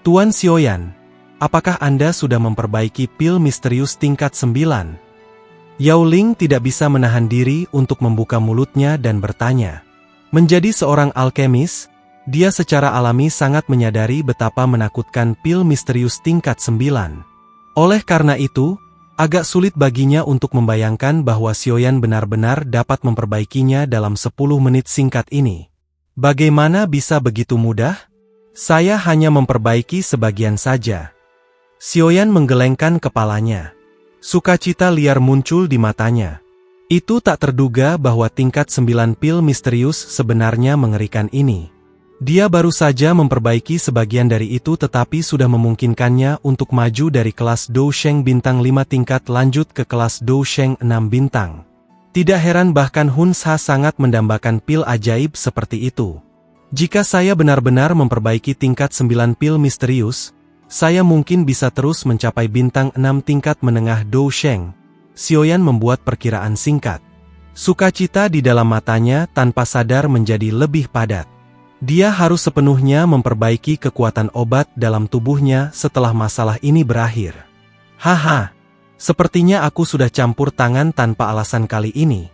Speaker 1: Tuan Xiaoyan, apakah Anda sudah memperbaiki pil misterius tingkat 9? Yao Ling tidak bisa menahan diri untuk membuka mulutnya dan bertanya. Menjadi seorang alkemis, dia secara alami sangat menyadari betapa menakutkan pil misterius tingkat 9. Oleh karena itu, agak sulit baginya untuk membayangkan bahwa Xiaoyan benar-benar dapat memperbaikinya dalam 10 menit singkat ini. Bagaimana bisa begitu mudah? Saya hanya memperbaiki sebagian saja. Xiaoyan menggelengkan kepalanya. Sukacita liar muncul di matanya. Itu tak terduga bahwa tingkat 9 pil misterius sebenarnya mengerikan ini. Dia baru saja memperbaiki sebagian dari itu tetapi sudah memungkinkannya untuk maju dari kelas Dousheng bintang 5 tingkat lanjut ke kelas Dousheng 6 bintang. Tidak heran bahkan Hunsha sangat mendambakan pil ajaib seperti itu. Jika saya benar-benar memperbaiki tingkat 9 pil misterius, saya mungkin bisa terus mencapai bintang 6 tingkat menengah Dousheng. Xiaoyan membuat perkiraan singkat. Sukacita di dalam matanya tanpa sadar menjadi lebih padat. Dia harus sepenuhnya memperbaiki kekuatan obat dalam tubuhnya setelah masalah ini berakhir. Haha, sepertinya aku sudah campur tangan tanpa alasan kali ini.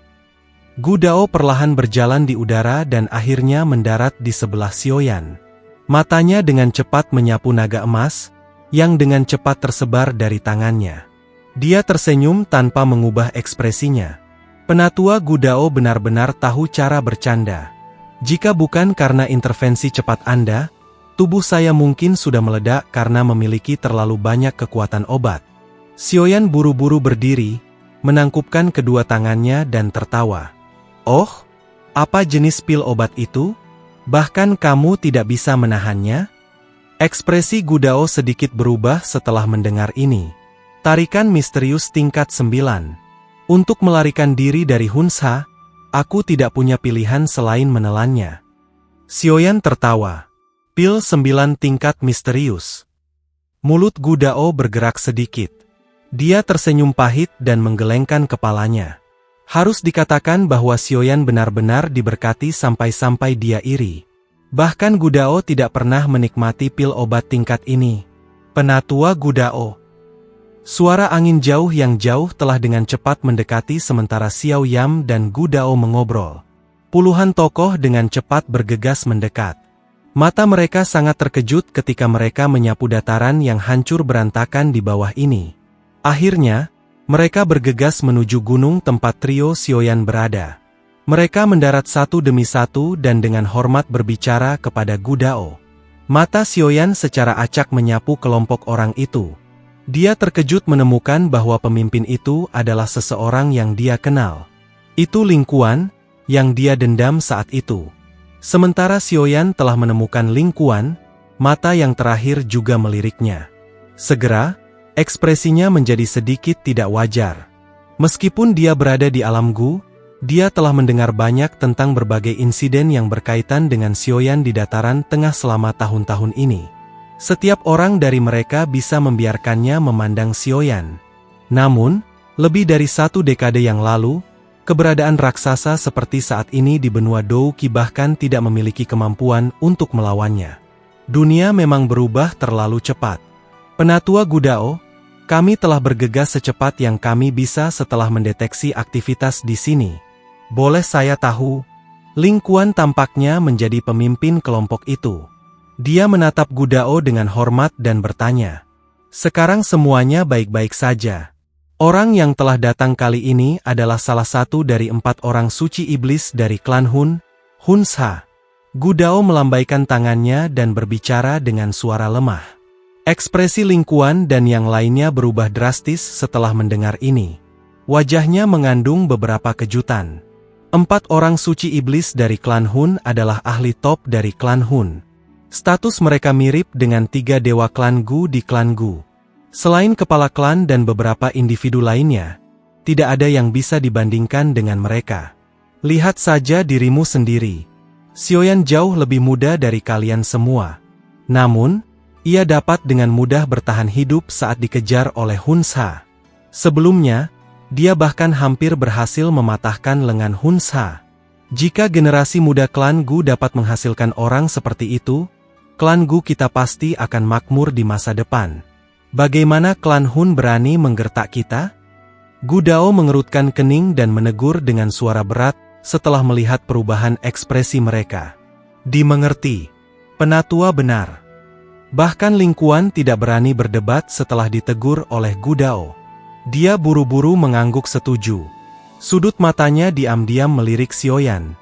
Speaker 1: Gu Dao perlahan berjalan di udara dan akhirnya mendarat di sebelah Xiaoyan. Matanya dengan cepat menyapu naga emas, yang dengan cepat tersebar dari tangannya. Dia tersenyum tanpa mengubah ekspresinya. Penatua Gu Dao benar-benar tahu cara bercanda. Jika bukan karena intervensi cepat Anda, tubuh saya mungkin sudah meledak karena memiliki terlalu banyak kekuatan obat. Xiaoyan buru-buru berdiri, menangkupkan kedua tangannya dan tertawa. Oh, apa jenis pil obat itu? Bahkan kamu tidak bisa menahannya? Ekspresi Gu Dao sedikit berubah setelah mendengar ini. Tarikan misterius tingkat 9. Untuk melarikan diri dari Hunsha, aku tidak punya pilihan selain menelannya. Xiaoyan tertawa. Pil 9 tingkat misterius. Mulut Gu Dao bergerak sedikit. Dia tersenyum pahit dan menggelengkan kepalanya. Harus dikatakan bahwa Xiaoyan benar-benar diberkati sampai-sampai dia iri. Bahkan Gu Dao tidak pernah menikmati pil obat tingkat ini. Penatua Gu Dao. Suara angin jauh yang jauh telah dengan cepat mendekati sementara Xiao Yam dan Gu Dao mengobrol. Puluhan tokoh dengan cepat bergegas mendekat. Mata mereka sangat terkejut ketika mereka menyapu dataran yang hancur berantakan di bawah ini. Akhirnya, mereka bergegas menuju gunung tempat trio Sioyan berada. Mereka mendarat satu demi satu dan dengan hormat berbicara kepada Gudao. Mata Sioyan secara acak menyapu kelompok orang itu. Dia terkejut menemukan bahwa pemimpin itu adalah seseorang yang dia kenal. Itu Ling Kuan, yang dia dendam saat itu. Sementara Sioyan telah menemukan Ling Kuan, mata yang terakhir juga meliriknya. Segera, ekspresinya menjadi sedikit tidak wajar. Meskipun dia berada di alam Gu, dia telah mendengar banyak tentang berbagai insiden yang berkaitan dengan Sioyan di dataran tengah selama tahun-tahun ini. Setiap orang dari mereka bisa membiarkannya memandang Sioyan. Namun, lebih dari satu dekade yang lalu, keberadaan raksasa seperti saat ini di benua Douqi bahkan tidak memiliki kemampuan untuk melawannya. Dunia memang berubah terlalu cepat. Penatua Gudao, kami telah bergegas secepat yang kami bisa setelah mendeteksi aktivitas di sini. Boleh saya tahu? Ling Kuan tampaknya menjadi pemimpin kelompok itu. Dia menatap Gudao dengan hormat dan bertanya. Sekarang semuanya baik-baik saja. Orang yang telah datang kali ini adalah salah satu dari 4 orang suci iblis dari klan Hun, Hunsha. Gudao melambaikan tangannya dan berbicara dengan suara lemah. Ekspresi Ling Kuan dan yang lainnya berubah drastis setelah mendengar ini. Wajahnya mengandung beberapa kejutan. 4 orang suci iblis dari klan Hun adalah ahli top dari klan Hun. Status mereka mirip dengan 3 dewa klan Gu di klan Gu. Selain kepala klan dan beberapa individu lainnya, tidak ada yang bisa dibandingkan dengan mereka. Lihat saja dirimu sendiri. Sioyan jauh lebih muda dari kalian semua. Namun, ia dapat dengan mudah bertahan hidup saat dikejar oleh Hunsha. Sebelumnya, dia bahkan hampir berhasil mematahkan lengan Hunsha. Jika generasi muda klan Gu dapat menghasilkan orang seperti itu, klan Gu kita pasti akan makmur di masa depan. Bagaimana klan Hun berani menggertak kita? Gudao mengerutkan kening dan menegur dengan suara berat setelah melihat perubahan ekspresi mereka. Dimengerti. Penatua benar. Bahkan Ling Kuan tidak berani berdebat setelah ditegur oleh Gudao. Dia buru-buru mengangguk setuju. Sudut matanya diam-diam melirik Sioyan.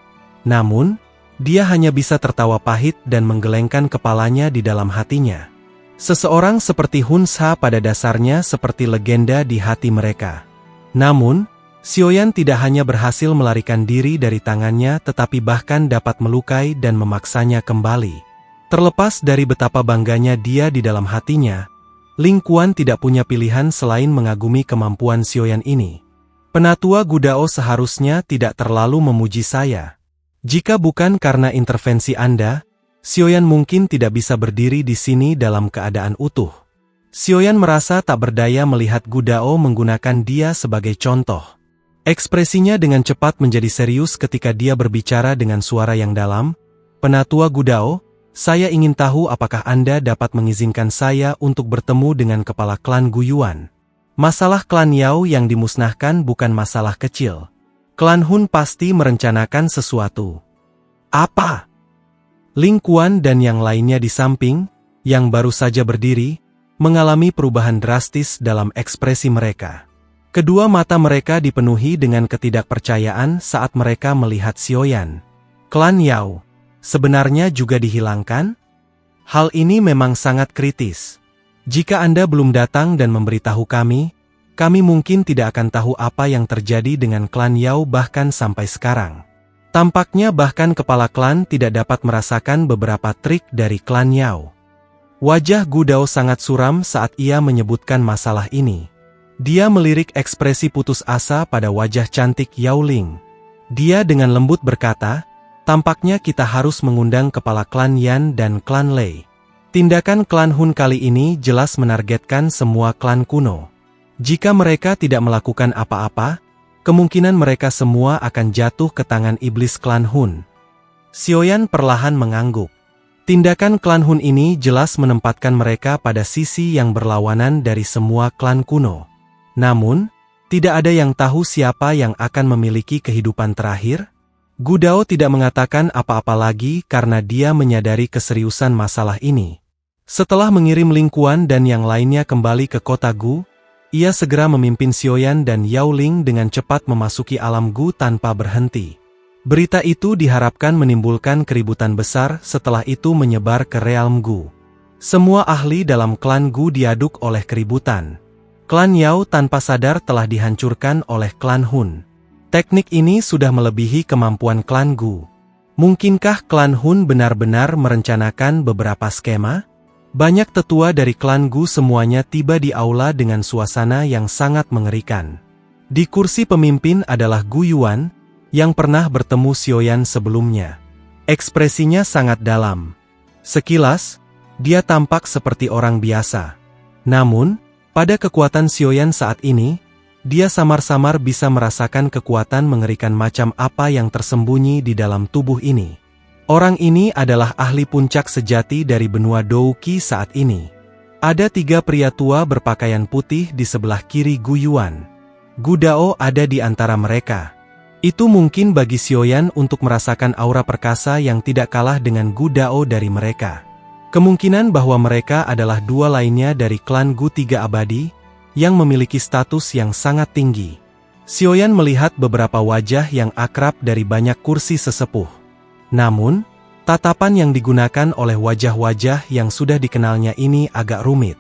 Speaker 1: Namun, dia hanya bisa tertawa pahit dan menggelengkan kepalanya di dalam hatinya. Seseorang seperti Hunsha pada dasarnya seperti legenda di hati mereka. Namun, Sioyan tidak hanya berhasil melarikan diri dari tangannya tetapi bahkan dapat melukai dan memaksanya kembali. Terlepas dari betapa bangganya dia di dalam hatinya, Ling Kuan tidak punya pilihan selain mengagumi kemampuan Sioyan ini. Penatua Gudao seharusnya tidak terlalu memuji saya. Jika bukan karena intervensi Anda, Sioyan mungkin tidak bisa berdiri di sini dalam keadaan utuh. Sioyan merasa tak berdaya melihat Gudao menggunakan dia sebagai contoh. Ekspresinya dengan cepat menjadi serius ketika dia berbicara dengan suara yang dalam. Penatua Gudao, saya ingin tahu apakah Anda dapat mengizinkan saya untuk bertemu dengan kepala klan Guyuan. Masalah klan Yao yang dimusnahkan bukan masalah kecil. Klan Hun pasti merencanakan sesuatu. Apa? Ling Kuan dan yang lainnya di samping, yang baru saja berdiri, mengalami perubahan drastis dalam ekspresi mereka. Kedua mata mereka dipenuhi dengan ketidakpercayaan saat mereka melihat Sioyan. Klan Yao sebenarnya juga dihilangkan? Hal ini memang sangat kritis. Jika Anda belum datang dan memberitahu kami mungkin tidak akan tahu apa yang terjadi dengan klan Yao bahkan sampai sekarang. Tampaknya bahkan kepala klan tidak dapat merasakan beberapa trik dari klan Yao. Wajah Gudao sangat suram saat ia menyebutkan masalah ini. Dia melirik ekspresi putus asa pada wajah cantik Yao Ling. Dia dengan lembut berkata, tampaknya kita harus mengundang kepala klan Yan dan klan Lei. Tindakan klan Hun kali ini jelas menargetkan semua klan kuno. Jika mereka tidak melakukan apa-apa, kemungkinan mereka semua akan jatuh ke tangan iblis klan Hun. Sioyan perlahan mengangguk. Tindakan klan Hun ini jelas menempatkan mereka pada sisi yang berlawanan dari semua klan kuno. Namun, tidak ada yang tahu siapa yang akan memiliki kehidupan terakhir. Gu Dao tidak mengatakan apa-apa lagi karena dia menyadari keseriusan masalah ini. Setelah mengirim Ling Kuan dan yang lainnya kembali ke kota Gu, ia segera memimpin Xiaoyan dan Yao Ling dengan cepat memasuki alam Gu tanpa berhenti. Berita itu diharapkan menimbulkan keributan besar, setelah itu menyebar ke realm Gu. Semua ahli dalam klan Gu diaduk oleh keributan. Klan Yao tanpa sadar telah dihancurkan oleh klan Hun. Teknik ini sudah melebihi kemampuan klan Gu. Mungkinkah klan Hun benar-benar merencanakan beberapa skema? Banyak tetua dari klan Gu semuanya tiba di aula dengan suasana yang sangat mengerikan. Di kursi pemimpin adalah Gu Yuan, yang pernah bertemu Xiaoyan sebelumnya. Ekspresinya sangat dalam. Sekilas, dia tampak seperti orang biasa. Namun, pada kekuatan Xiaoyan saat ini, dia samar-samar bisa merasakan kekuatan mengerikan macam apa yang tersembunyi di dalam tubuh ini. Orang ini adalah ahli puncak sejati dari benua Douqi saat ini. Ada 3 pria tua berpakaian putih di sebelah kiri Gu Yuan. Gu Dao ada di antara mereka. Itu mungkin bagi Xiaoyan untuk merasakan aura perkasa yang tidak kalah dengan Gu Dao dari mereka. Kemungkinan bahwa mereka adalah 2 lainnya dari klan Gu 3 abadi, yang memiliki status yang sangat tinggi. Xiaoyan melihat beberapa wajah yang akrab dari banyak kursi sesepuh. Namun, tatapan yang digunakan oleh wajah-wajah yang sudah dikenalnya ini agak rumit.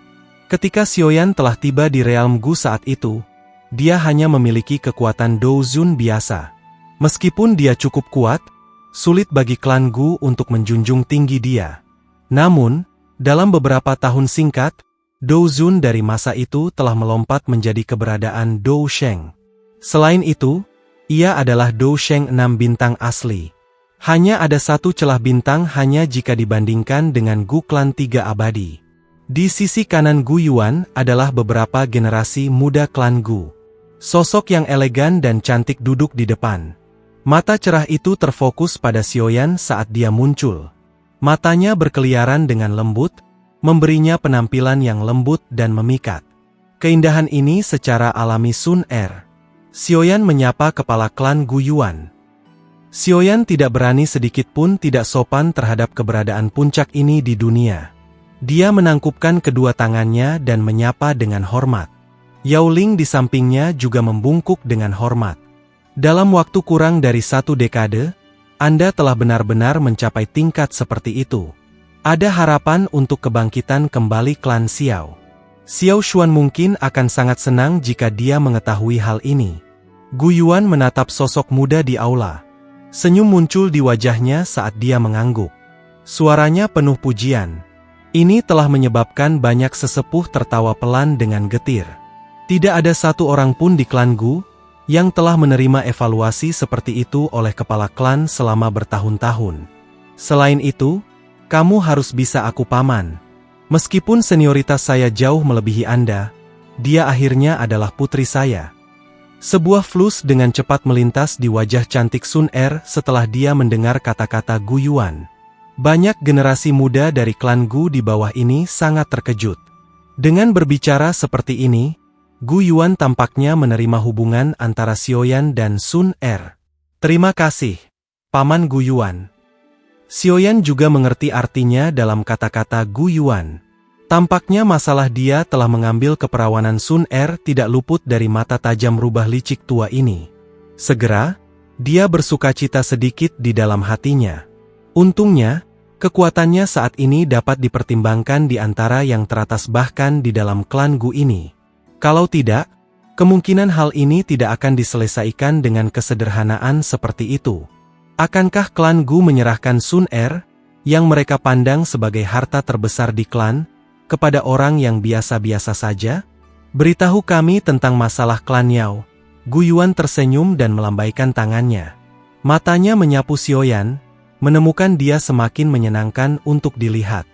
Speaker 1: Ketika Xiaoyan telah tiba di realm Gu saat itu, dia hanya memiliki kekuatan Douzun biasa. Meskipun dia cukup kuat, sulit bagi klan Gu untuk menjunjung tinggi dia. Namun, dalam beberapa tahun singkat, Douzun dari masa itu telah melompat menjadi keberadaan Dou Sheng. Selain itu, ia adalah Dou Sheng 6 bintang asli. Hanya ada 1 celah bintang hanya jika dibandingkan dengan Gu klan 3 abadi. Di sisi kanan Gu Yuan adalah beberapa generasi muda klan Gu. Sosok yang elegan dan cantik duduk di depan. Mata cerah itu terfokus pada Xiaoyan saat dia muncul. Matanya berkeliaran dengan lembut, memberinya penampilan yang lembut dan memikat. Keindahan ini secara alami Sun Er. Xiaoyan menyapa kepala klan Gu Yuan. Xiaoyan tidak berani sedikit pun tidak sopan terhadap keberadaan puncak ini di dunia. Dia menangkupkan kedua tangannya dan menyapa dengan hormat. Yao Ling di sampingnya juga membungkuk dengan hormat. Dalam waktu kurang dari 1 dekade, Anda telah benar-benar mencapai tingkat seperti itu. Ada harapan untuk kebangkitan kembali klan Xiao. Xiao Xuan mungkin akan sangat senang jika dia mengetahui hal ini. Gu Yuan menatap sosok muda di aula. Senyum muncul di wajahnya saat dia mengangguk. Suaranya penuh pujian. Ini telah menyebabkan banyak sesepuh tertawa pelan dengan getir. Tidak ada 1 orang pun di klan Gu yang telah menerima evaluasi seperti itu oleh kepala klan selama bertahun-tahun. Selain itu, kamu harus bisa aku paman. Meskipun senioritas saya jauh melebihi Anda, dia akhirnya adalah putri saya. Sebuah flus dengan cepat melintas di wajah cantik Sun Er setelah dia mendengar kata-kata Gu Yuan. Banyak generasi muda dari klan Gu di bawah ini sangat terkejut. Dengan berbicara seperti ini, Gu Yuan tampaknya menerima hubungan antara Xiaoyan dan Sun Er. Terima kasih, Paman Gu Yuan. Xiaoyan juga mengerti artinya dalam kata-kata Gu Yuan. Tampaknya masalah dia telah mengambil keperawanan Sun Er tidak luput dari mata tajam rubah licik tua ini. Segera, dia bersukacita sedikit di dalam hatinya. Untungnya, kekuatannya saat ini dapat dipertimbangkan di antara yang teratas bahkan di dalam klan Gu ini. Kalau tidak, kemungkinan hal ini tidak akan diselesaikan dengan kesederhanaan seperti itu. Akankah klan Gu menyerahkan Sun Er, yang mereka pandang sebagai harta terbesar di klan, kepada orang yang biasa-biasa saja? Beritahu kami tentang masalah klan Yao. Gu Yuan tersenyum dan melambaikan tangannya. Matanya menyapu Xiaoyan, menemukan dia semakin menyenangkan untuk dilihat.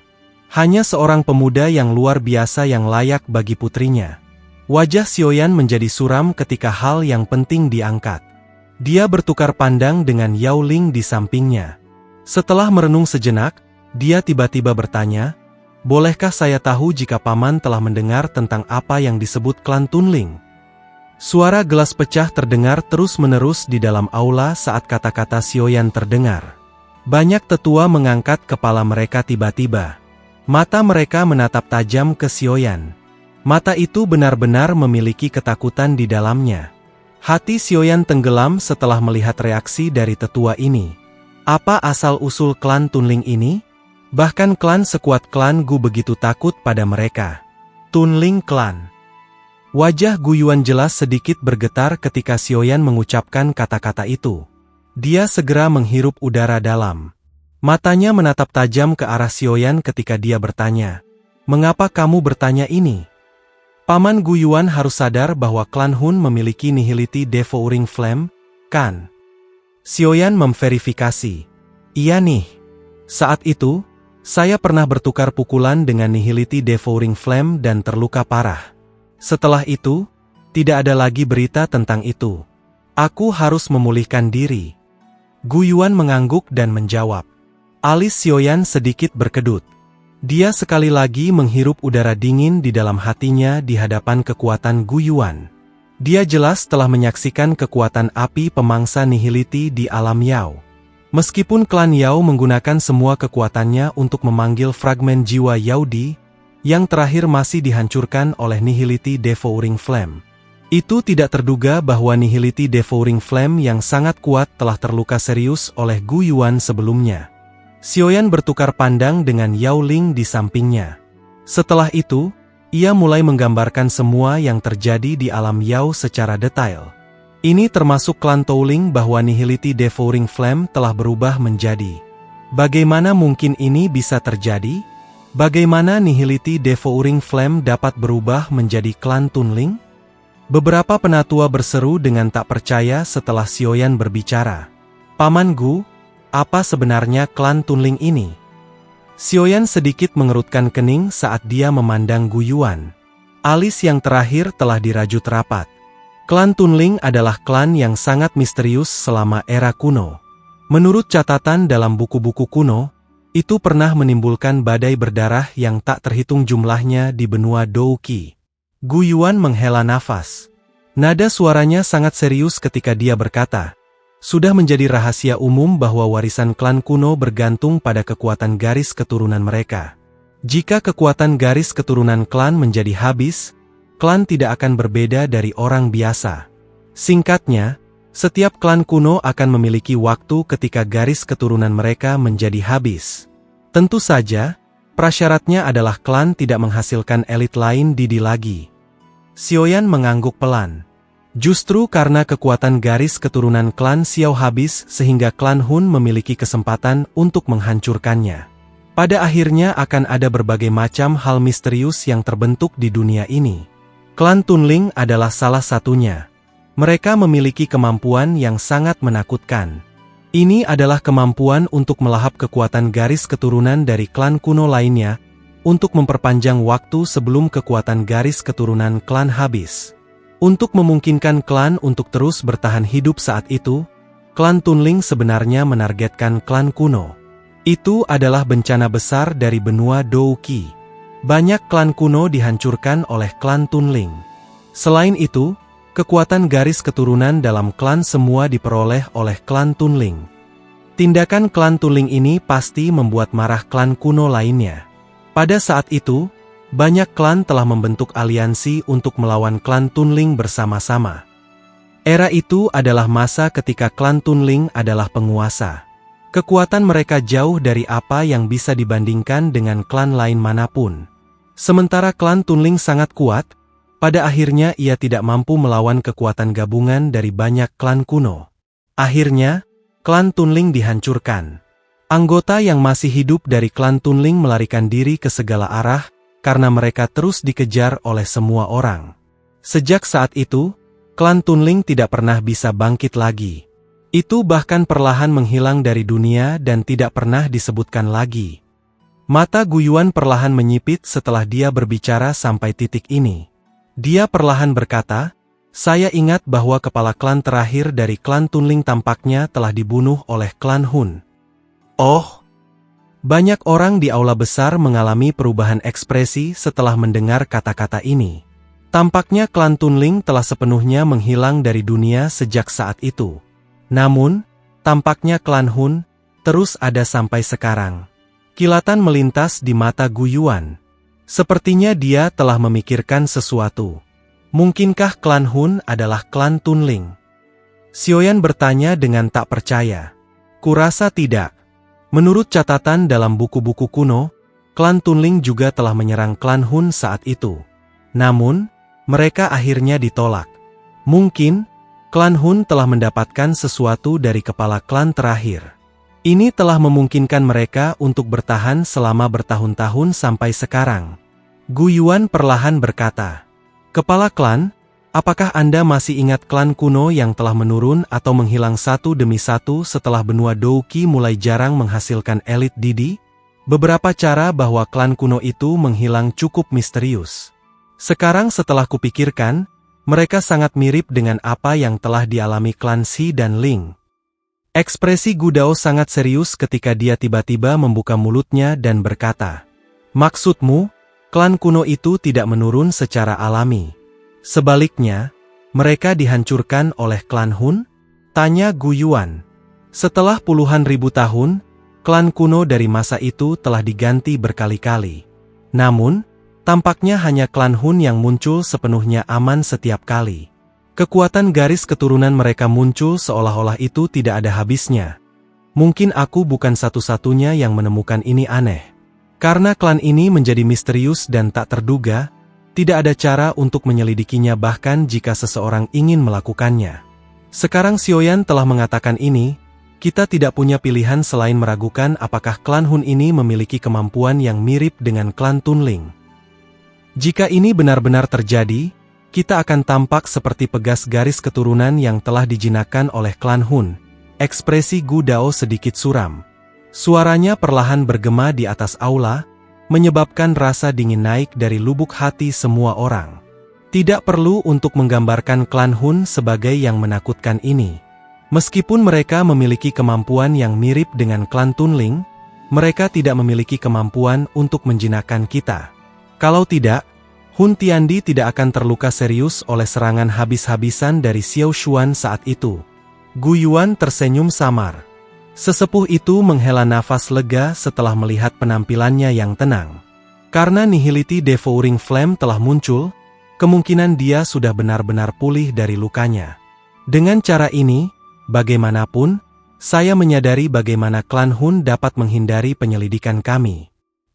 Speaker 1: Hanya seorang pemuda yang luar biasa yang layak bagi putrinya. Wajah Xiaoyan menjadi suram ketika hal yang penting diangkat. Dia bertukar pandang dengan Yao Ling di sampingnya. Setelah merenung sejenak, dia tiba-tiba bertanya, "Bolehkah saya tahu jika Paman telah mendengar tentang apa yang disebut klan Tunling?" Suara gelas pecah terdengar terus-menerus di dalam aula saat kata-kata Sioyan terdengar. Banyak tetua mengangkat kepala mereka tiba-tiba. Mata mereka menatap tajam ke Sioyan. Mata itu benar-benar memiliki ketakutan di dalamnya. Hati Sioyan tenggelam setelah melihat reaksi dari tetua ini. Apa asal-usul klan Tunling ini? Bahkan klan sekuat klan Gu begitu takut pada mereka. Tunling Klan. Wajah Gu Yuan jelas sedikit bergetar ketika Sioyan mengucapkan kata-kata itu. Dia segera menghirup udara dalam. Matanya menatap tajam ke arah Sioyan ketika dia bertanya, "Mengapa kamu bertanya ini?" Paman Gu Yuan harus sadar bahwa klan Hun memiliki Nihility Devouring Flame, kan? Sioyan memverifikasi. Iya nih. Saat itu, saya pernah bertukar pukulan dengan Nihility Devouring Flame dan terluka parah. Setelah itu, tidak ada lagi berita tentang itu. Aku harus memulihkan diri. Gu Yuan mengangguk dan menjawab. Alis Sioyan sedikit berkedut. Dia sekali lagi menghirup udara dingin di dalam hatinya di hadapan kekuatan Gu Yuan. Dia jelas telah menyaksikan kekuatan api pemangsa Nihility di alam Yao. Meskipun klan Yao menggunakan semua kekuatannya untuk memanggil fragmen jiwa Yaudi, yang terakhir masih dihancurkan oleh Nihility Devouring Flame. Itu tidak terduga bahwa Nihility Devouring Flame yang sangat kuat telah terluka serius oleh Gu Yuan sebelumnya. Sioyan bertukar pandang dengan Yao Ling di sampingnya. Setelah itu, ia mulai menggambarkan semua yang terjadi di alam Yao secara detail. Ini termasuk klan Touling bahwa Nihility Devouring Flame telah berubah menjadi. Bagaimana mungkin ini bisa terjadi? Bagaimana Nihility Devouring Flame dapat berubah menjadi klan Tunling? Beberapa penatua berseru dengan tak percaya setelah Sioyan berbicara. Paman Gu, apa sebenarnya klan Tunling ini? Sioyan sedikit mengerutkan kening saat dia memandang Gu Yuan. Alis yang terakhir telah dirajut rapat. Klan Tunling adalah klan yang sangat misterius selama era kuno. Menurut catatan dalam buku-buku kuno, itu pernah menimbulkan badai berdarah yang tak terhitung jumlahnya di benua Douqi. Gu Yuan menghela nafas. Nada suaranya sangat serius ketika dia berkata, sudah menjadi rahasia umum bahwa warisan klan kuno bergantung pada kekuatan garis keturunan mereka. Jika kekuatan garis keturunan klan menjadi habis, klan tidak akan berbeda dari orang biasa. Singkatnya, setiap klan kuno akan memiliki waktu ketika garis keturunan mereka menjadi habis. Tentu saja, prasyaratnya adalah klan tidak menghasilkan elit lain lagi. Sioyan mengangguk pelan. Justru karena kekuatan garis keturunan klan Xiao habis sehingga klan Hun memiliki kesempatan untuk menghancurkannya. Pada akhirnya akan ada berbagai macam hal misterius yang terbentuk di dunia ini. Klan Tunling adalah salah satunya. Mereka memiliki kemampuan yang sangat menakutkan. Ini adalah kemampuan untuk melahap kekuatan garis keturunan dari klan kuno lainnya, untuk memperpanjang waktu sebelum kekuatan garis keturunan klan habis. Untuk memungkinkan klan untuk terus bertahan hidup saat itu, klan Tunling sebenarnya menargetkan klan kuno. Itu adalah bencana besar dari benua Douqi. Banyak klan kuno dihancurkan oleh klan Tunling. Selain itu, kekuatan garis keturunan dalam klan semua diperoleh oleh klan Tunling. Tindakan klan Tunling ini pasti membuat marah klan kuno lainnya. Pada saat itu, banyak klan telah membentuk aliansi untuk melawan klan Tunling bersama-sama. Era itu adalah masa ketika klan Tunling adalah penguasa. Kekuatan mereka jauh dari apa yang bisa dibandingkan dengan klan lain manapun. Sementara klan Tunling sangat kuat, pada akhirnya ia tidak mampu melawan kekuatan gabungan dari banyak klan kuno. Akhirnya, klan Tunling dihancurkan. Anggota yang masih hidup dari klan Tunling melarikan diri ke segala arah, karena mereka terus dikejar oleh semua orang. Sejak saat itu, klan Tunling tidak pernah bisa bangkit lagi. Itu bahkan perlahan menghilang dari dunia dan tidak pernah disebutkan lagi. Mata Gu Yuan perlahan menyipit setelah dia berbicara sampai titik ini. Dia perlahan berkata, saya ingat bahwa kepala klan terakhir dari klan Tunling tampaknya telah dibunuh oleh klan Hun. Oh! Banyak orang di aula besar mengalami perubahan ekspresi setelah mendengar kata-kata ini. Tampaknya klan Tunling telah sepenuhnya menghilang dari dunia sejak saat itu. Namun, tampaknya klan Hun terus ada sampai sekarang. Kilatan melintas di mata Gu Yuan. Sepertinya dia telah memikirkan sesuatu. Mungkinkah klan Hun adalah klan Tunling? Xiaoyan bertanya dengan tak percaya. Kurasa tidak. Menurut catatan dalam buku-buku kuno, klan Tunling juga telah menyerang klan Hun saat itu. Namun, mereka akhirnya ditolak. Mungkin, klan Hun telah mendapatkan sesuatu dari kepala klan terakhir. Ini telah memungkinkan mereka untuk bertahan selama bertahun-tahun sampai sekarang. Gu Yuan perlahan berkata, "Kepala klan, apakah Anda masih ingat klan kuno yang telah menurun atau menghilang satu demi satu setelah benua Douqi mulai jarang menghasilkan elit Didi? Beberapa cara bahwa klan kuno itu menghilang cukup misterius. Sekarang setelah kupikirkan, mereka sangat mirip dengan apa yang telah dialami klan Xi dan Ling." Ekspresi Gu Dao sangat serius ketika dia tiba-tiba membuka mulutnya dan berkata, "Maksudmu, klan kuno itu tidak menurun secara alami. Sebaliknya, mereka dihancurkan oleh klan Hun?" Tanya Gu Yuan. Setelah puluhan ribu tahun, klan kuno dari masa itu telah diganti berkali-kali. Namun, tampaknya hanya klan Hun yang muncul sepenuhnya aman setiap kali. Kekuatan garis keturunan mereka muncul seolah-olah itu tidak ada habisnya. Mungkin aku bukan satu-satunya yang menemukan ini aneh. Karena klan ini menjadi misterius dan tak terduga, tidak ada cara untuk menyelidikinya bahkan jika seseorang ingin melakukannya. Sekarang Xiaoyan telah mengatakan ini, kita tidak punya pilihan selain meragukan apakah klan Hun ini memiliki kemampuan yang mirip dengan klan Tunling. Jika ini benar-benar terjadi, kita akan tampak seperti pegas garis keturunan yang telah dijinakkan oleh klan Hun. Ekspresi Gu Dao sedikit suram. Suaranya perlahan bergema di atas aula, menyebabkan rasa dingin naik dari lubuk hati semua orang. Tidak perlu untuk menggambarkan klan Hun sebagai yang menakutkan ini. Meskipun mereka memiliki kemampuan yang mirip dengan klan Tunling, mereka tidak memiliki kemampuan untuk menjinakkan kita. Kalau tidak, Hun Tiandi tidak akan terluka serius oleh serangan habis-habisan dari Xiao Xuan saat itu. Gu Yuan tersenyum samar. Sesepuh itu menghela nafas lega setelah melihat penampilannya yang tenang. Karena Nihility Devouring Flame telah muncul, kemungkinan dia sudah benar-benar pulih dari lukanya. Dengan cara ini, bagaimanapun, saya menyadari bagaimana klan Hun dapat menghindari penyelidikan kami.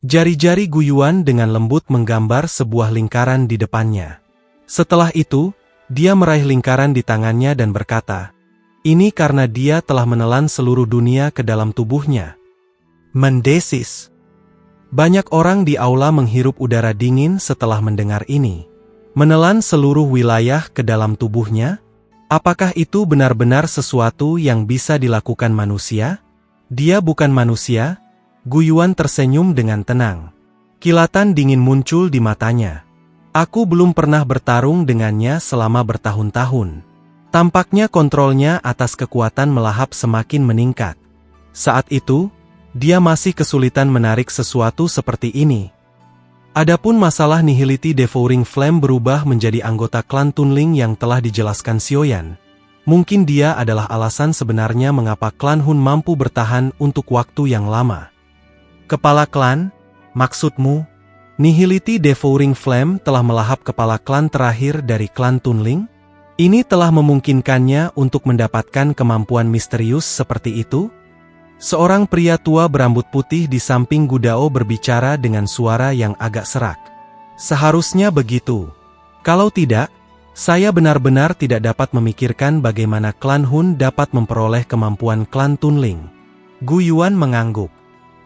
Speaker 1: Jari-jari Gu Yuan dengan lembut menggambar sebuah lingkaran di depannya. Setelah itu, dia meraih lingkaran di tangannya dan berkata, "Ini karena dia telah menelan seluruh dunia ke dalam tubuhnya." Mendesis. Banyak orang di aula menghirup udara dingin setelah mendengar ini. Menelan seluruh wilayah ke dalam tubuhnya? Apakah itu benar-benar sesuatu yang bisa dilakukan manusia? Dia bukan manusia. Gu Yuan tersenyum dengan tenang. Kilatan dingin muncul di matanya. Aku belum pernah bertarung dengannya selama bertahun-tahun. Tampaknya kontrolnya atas kekuatan melahap semakin meningkat. Saat itu, dia masih kesulitan menarik sesuatu seperti ini. Adapun masalah Nihility Devouring Flame berubah menjadi anggota klan Tunling yang telah dijelaskan Xiaoyan. Mungkin dia adalah alasan sebenarnya mengapa klan Hun mampu bertahan untuk waktu yang lama. Kepala klan, maksudmu? Nihility Devouring Flame telah melahap kepala klan terakhir dari klan Tunling? Ini telah memungkinkannya untuk mendapatkan kemampuan misterius seperti itu? Seorang pria tua berambut putih di samping Gu Dao berbicara dengan suara yang agak serak. Seharusnya begitu. Kalau tidak, saya benar-benar tidak dapat memikirkan bagaimana klan Hun dapat memperoleh kemampuan klan Tunling. Gu Yuan mengangguk.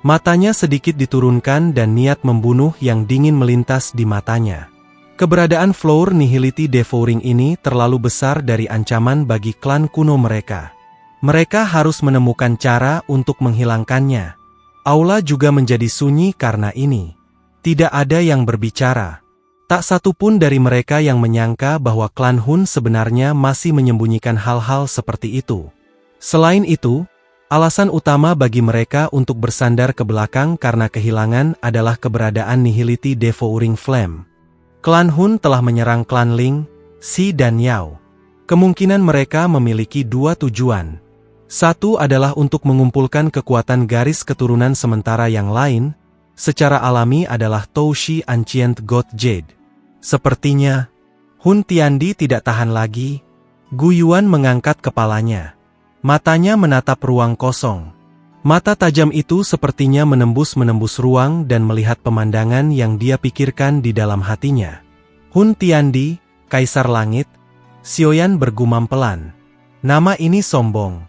Speaker 1: Matanya sedikit diturunkan dan niat membunuh yang dingin melintas di matanya. Keberadaan Floor Nihility Devouring ini terlalu besar dari ancaman bagi klan kuno mereka. Mereka harus menemukan cara untuk menghilangkannya. Aula juga menjadi sunyi karena ini. Tidak ada yang berbicara. Tak satu pun dari mereka yang menyangka bahwa klan Hun sebenarnya masih menyembunyikan hal-hal seperti itu. Selain itu, alasan utama bagi mereka untuk bersandar ke belakang karena kehilangan adalah keberadaan Nihility Devouring Flame. Klan Hun telah menyerang klan Ling, Xi dan Yao. Kemungkinan mereka memiliki dua tujuan. Satu adalah untuk mengumpulkan kekuatan garis keturunan sementara yang lain, secara alami adalah Toushi Ancient God Jade. Sepertinya, Hun Tiandi tidak tahan lagi. Gu Yuan mengangkat kepalanya. Matanya menatap ruang kosong. Mata tajam itu sepertinya menembus ruang dan melihat pemandangan yang dia pikirkan di dalam hatinya. Hun Tiandi, Kaisar Langit. Xiaoyan bergumam pelan. Nama ini sombong.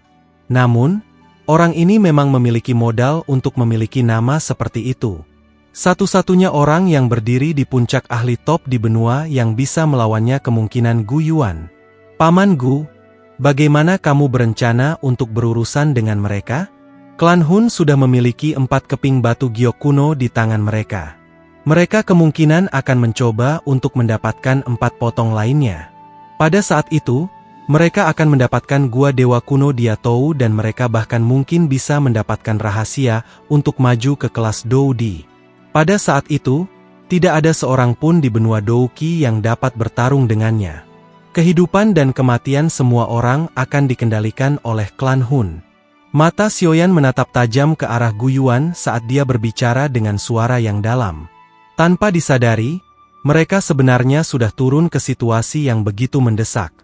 Speaker 1: Namun, orang ini memang memiliki modal untuk memiliki nama seperti itu. Satu-satunya orang yang berdiri di puncak ahli top di benua yang bisa melawannya kemungkinan Gu Yuan. Paman Gu, bagaimana kamu berencana untuk berurusan dengan mereka? Klan Hun sudah memiliki 4 keping batu giok kuno di tangan mereka. Mereka kemungkinan akan mencoba untuk mendapatkan 4 potong lainnya. Pada saat itu, mereka akan mendapatkan gua dewa kuno Diatou dan mereka bahkan mungkin bisa mendapatkan rahasia untuk maju ke kelas Doudi. Pada saat itu, tidak ada seorang pun di benua Douqi yang dapat bertarung dengannya. Kehidupan dan kematian semua orang akan dikendalikan oleh klan Hun. Mata Xiaoyan menatap tajam ke arah Gu Yuan saat dia berbicara dengan suara yang dalam. Tanpa disadari, mereka sebenarnya sudah turun ke situasi yang begitu mendesak.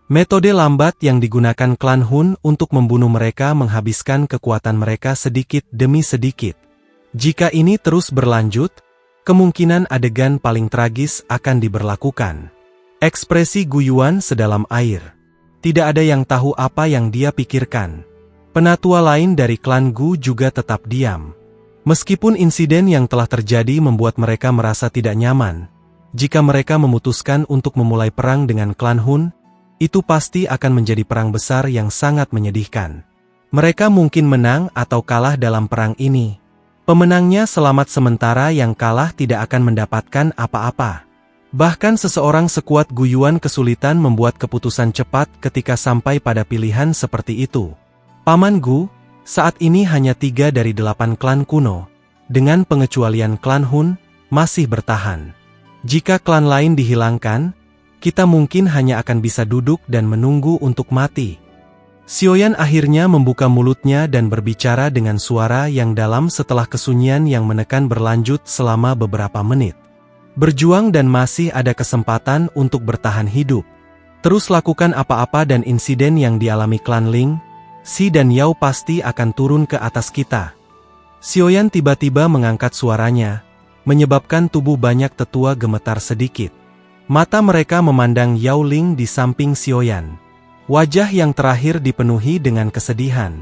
Speaker 1: Metode lambat yang digunakan klan Hun untuk membunuh mereka menghabiskan kekuatan mereka sedikit demi sedikit. Jika ini terus berlanjut, kemungkinan adegan paling tragis akan diberlakukan. Ekspresi Gu Yuan sedalam air. Tidak ada yang tahu apa yang dia pikirkan. Penatua lain dari klan Gu juga tetap diam. Meskipun insiden yang telah terjadi membuat mereka merasa tidak nyaman, jika mereka memutuskan untuk memulai perang dengan klan Hun, itu pasti akan menjadi perang besar yang sangat menyedihkan. Mereka mungkin menang atau kalah dalam perang ini. Pemenangnya selamat sementara yang kalah tidak akan mendapatkan apa-apa. Bahkan seseorang sekuat Gu Yuan kesulitan membuat keputusan cepat ketika sampai pada pilihan seperti itu. Paman Gu, saat ini hanya 3 dari 8 klan kuno, dengan pengecualian klan Hun, masih bertahan. Jika klan lain dihilangkan, kita mungkin hanya akan bisa duduk dan menunggu untuk mati. Xiaoyan akhirnya membuka mulutnya dan berbicara dengan suara yang dalam setelah kesunyian yang menekan berlanjut selama beberapa menit. Berjuang dan masih ada kesempatan untuk bertahan hidup. Terus lakukan apa-apa dan insiden yang dialami klan Ling, Xi dan Yao pasti akan turun ke atas kita. Xiaoyan tiba-tiba mengangkat suaranya, menyebabkan tubuh banyak tetua gemetar sedikit. Mata mereka memandang Yao Ling di samping Xiaoyan. Wajah yang terakhir dipenuhi dengan kesedihan.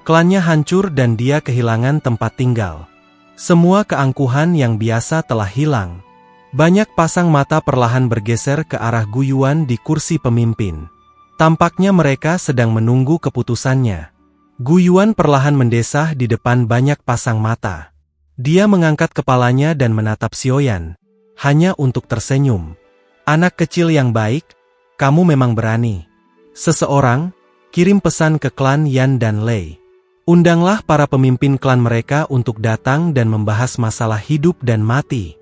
Speaker 1: Klannya hancur dan dia kehilangan tempat tinggal. Semua keangkuhan yang biasa telah hilang. Banyak pasang mata perlahan bergeser ke arah Gu Yuan di kursi pemimpin. Tampaknya mereka sedang menunggu keputusannya. Gu Yuan perlahan mendesah di depan banyak pasang mata. Dia mengangkat kepalanya dan menatap Xiaoyan, hanya untuk tersenyum. Anak kecil yang baik, kamu memang berani. Seseorang, kirim pesan ke klan Yan dan Lei. Undanglah para pemimpin klan mereka untuk datang dan membahas masalah hidup dan mati.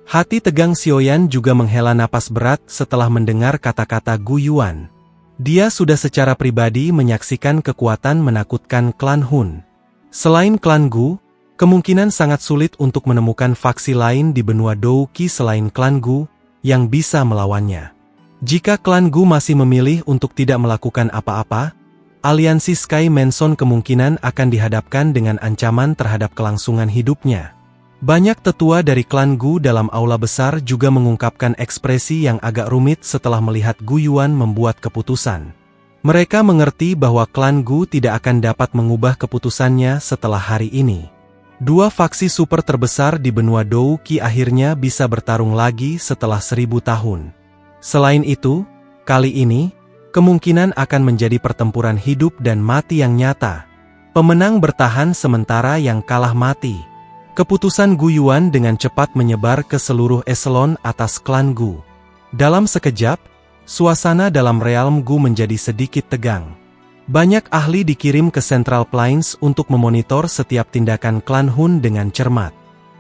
Speaker 1: Hati tegang Xiaoyan juga menghela napas berat setelah mendengar kata-kata Gu Yuan. Dia sudah secara pribadi menyaksikan kekuatan menakutkan klan Hun. Selain klan Gu, kemungkinan sangat sulit untuk menemukan faksi lain di benua Douqi selain klan Gu yang bisa melawannya. Jika klan Gu masih memilih untuk tidak melakukan apa-apa, aliansi Sky Mansion kemungkinan akan dihadapkan dengan ancaman terhadap kelangsungan hidupnya. Banyak tetua dari klan Gu dalam aula besar juga mengungkapkan ekspresi yang agak rumit setelah melihat Gu Yuan membuat keputusan. Mereka mengerti bahwa klan Gu tidak akan dapat mengubah keputusannya setelah hari ini. Dua faksi super terbesar di benua Douqi akhirnya bisa bertarung lagi setelah 1000 tahun. Selain itu, kali ini, kemungkinan akan menjadi pertempuran hidup dan mati yang nyata. Pemenang bertahan sementara yang kalah mati. Keputusan Gu Yuan dengan cepat menyebar ke seluruh eselon atas klan Gu. Dalam sekejap, suasana dalam realm Gu menjadi sedikit tegang. Banyak ahli dikirim ke Central Plains untuk memonitor setiap tindakan klan Hun dengan cermat.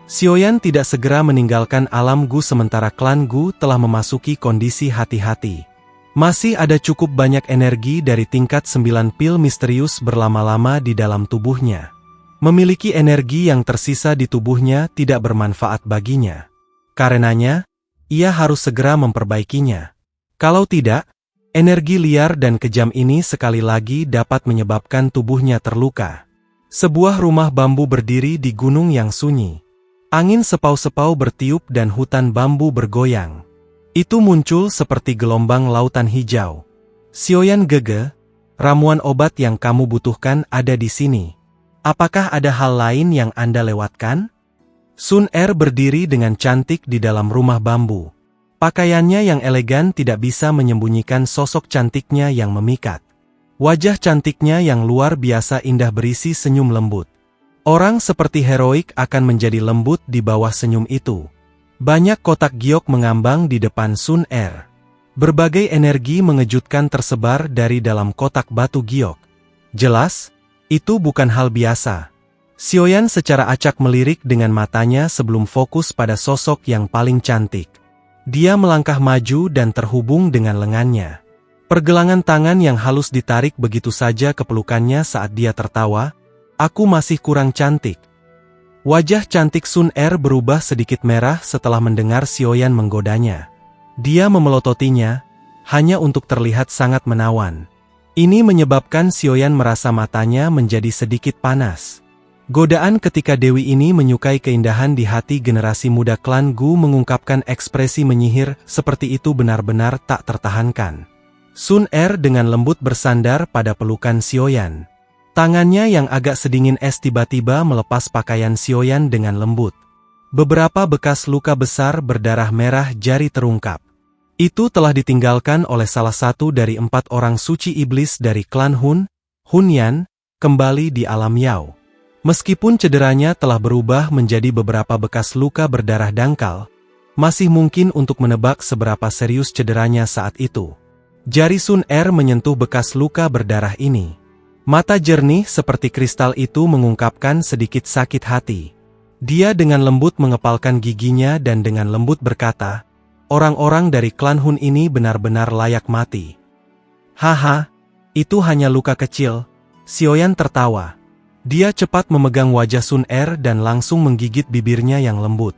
Speaker 1: Xiaoyan tidak segera meninggalkan alam Gu sementara klan Gu telah memasuki kondisi hati-hati. Masih ada cukup banyak energi dari tingkat 9 pil misterius berlama-lama di dalam tubuhnya. Memiliki energi yang tersisa di tubuhnya tidak bermanfaat baginya. Karenanya, ia harus segera memperbaikinya. Kalau tidak, energi liar dan kejam ini sekali lagi dapat menyebabkan tubuhnya terluka. Sebuah rumah bambu berdiri di gunung yang sunyi. Angin sepau-sepau bertiup dan hutan bambu bergoyang. Itu muncul seperti gelombang lautan hijau. Xiaoyan Gege, ramuan obat yang kamu butuhkan ada di sini. Apakah ada hal lain yang Anda lewatkan? Sun Er berdiri dengan cantik di dalam rumah bambu. Pakaiannya yang elegan tidak bisa menyembunyikan sosok cantiknya yang memikat. Wajah cantiknya yang luar biasa indah berisi senyum lembut. Orang seperti heroik akan menjadi lembut di bawah senyum itu. Banyak kotak giok mengambang di depan Sun Er. Berbagai energi mengejutkan tersebar dari dalam kotak batu giok. Jelas, itu bukan hal biasa. Xiaoyan secara acak melirik dengan matanya sebelum fokus pada sosok yang paling cantik. Dia melangkah maju dan terhubung dengan lengannya. Pergelangan tangan yang halus ditarik begitu saja ke pelukannya saat dia tertawa. Aku masih kurang cantik. Wajah cantik Sun Er berubah sedikit merah setelah mendengar Xiaoyan menggodanya. Dia memelototinya, hanya untuk terlihat sangat menawan. Ini menyebabkan Xiaoyan merasa matanya menjadi sedikit panas. Godaan ketika Dewi ini menyukai keindahan di hati generasi muda klan Gu mengungkapkan ekspresi menyihir seperti itu benar-benar tak tertahankan. Sun Er dengan lembut bersandar pada pelukan Xiaoyan. Tangannya yang agak sedingin es tiba-tiba melepas pakaian Xiaoyan dengan lembut. Beberapa bekas luka besar berdarah merah jari terungkap. Itu telah ditinggalkan oleh salah satu dari 4 orang suci iblis dari klan Hun Yan, kembali di alam Yao. Meskipun cederanya telah berubah menjadi beberapa bekas luka berdarah dangkal, masih mungkin untuk menebak seberapa serius cederanya saat itu. Jari Sun Er menyentuh bekas luka berdarah ini. Mata jernih seperti kristal itu mengungkapkan sedikit sakit hati. Dia dengan lembut mengepalkan giginya dan dengan lembut berkata, orang-orang dari klan Hun ini benar-benar layak mati. Haha, itu hanya luka kecil. Xiaoyan tertawa. Dia cepat memegang wajah Sun Er dan langsung menggigit bibirnya yang lembut.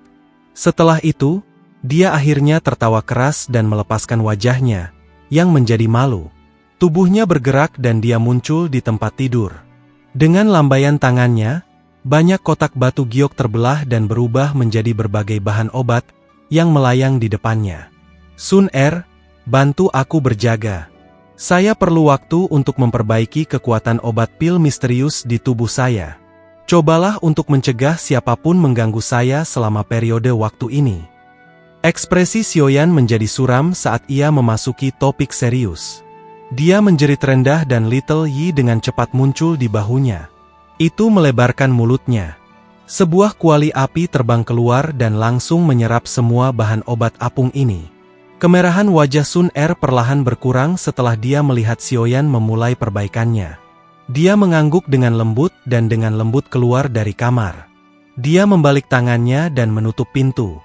Speaker 1: Setelah itu, dia akhirnya tertawa keras dan melepaskan wajahnya, yang menjadi malu. Tubuhnya bergerak dan dia muncul di tempat tidur. Dengan lambaian tangannya, banyak kotak batu giok terbelah dan berubah menjadi berbagai bahan obat yang melayang di depannya. Sun Er, bantu aku berjaga. Saya perlu waktu untuk memperbaiki kekuatan obat pil misterius di tubuh saya. Cobalah untuk mencegah siapapun mengganggu saya selama periode waktu ini. Ekspresi Xiaoyan menjadi suram saat ia memasuki topik serius. Dia menjerit rendah dan Little Yi dengan cepat muncul di bahunya. Itu melebarkan mulutnya. Sebuah kuali api terbang keluar dan langsung menyerap semua bahan obat apung ini. Kemerahan wajah Sun Er perlahan berkurang setelah dia melihat Xiaoyan memulai perbaikannya. Dia mengangguk dengan lembut dan dengan lembut keluar dari kamar. Dia membalik tangannya dan menutup pintu.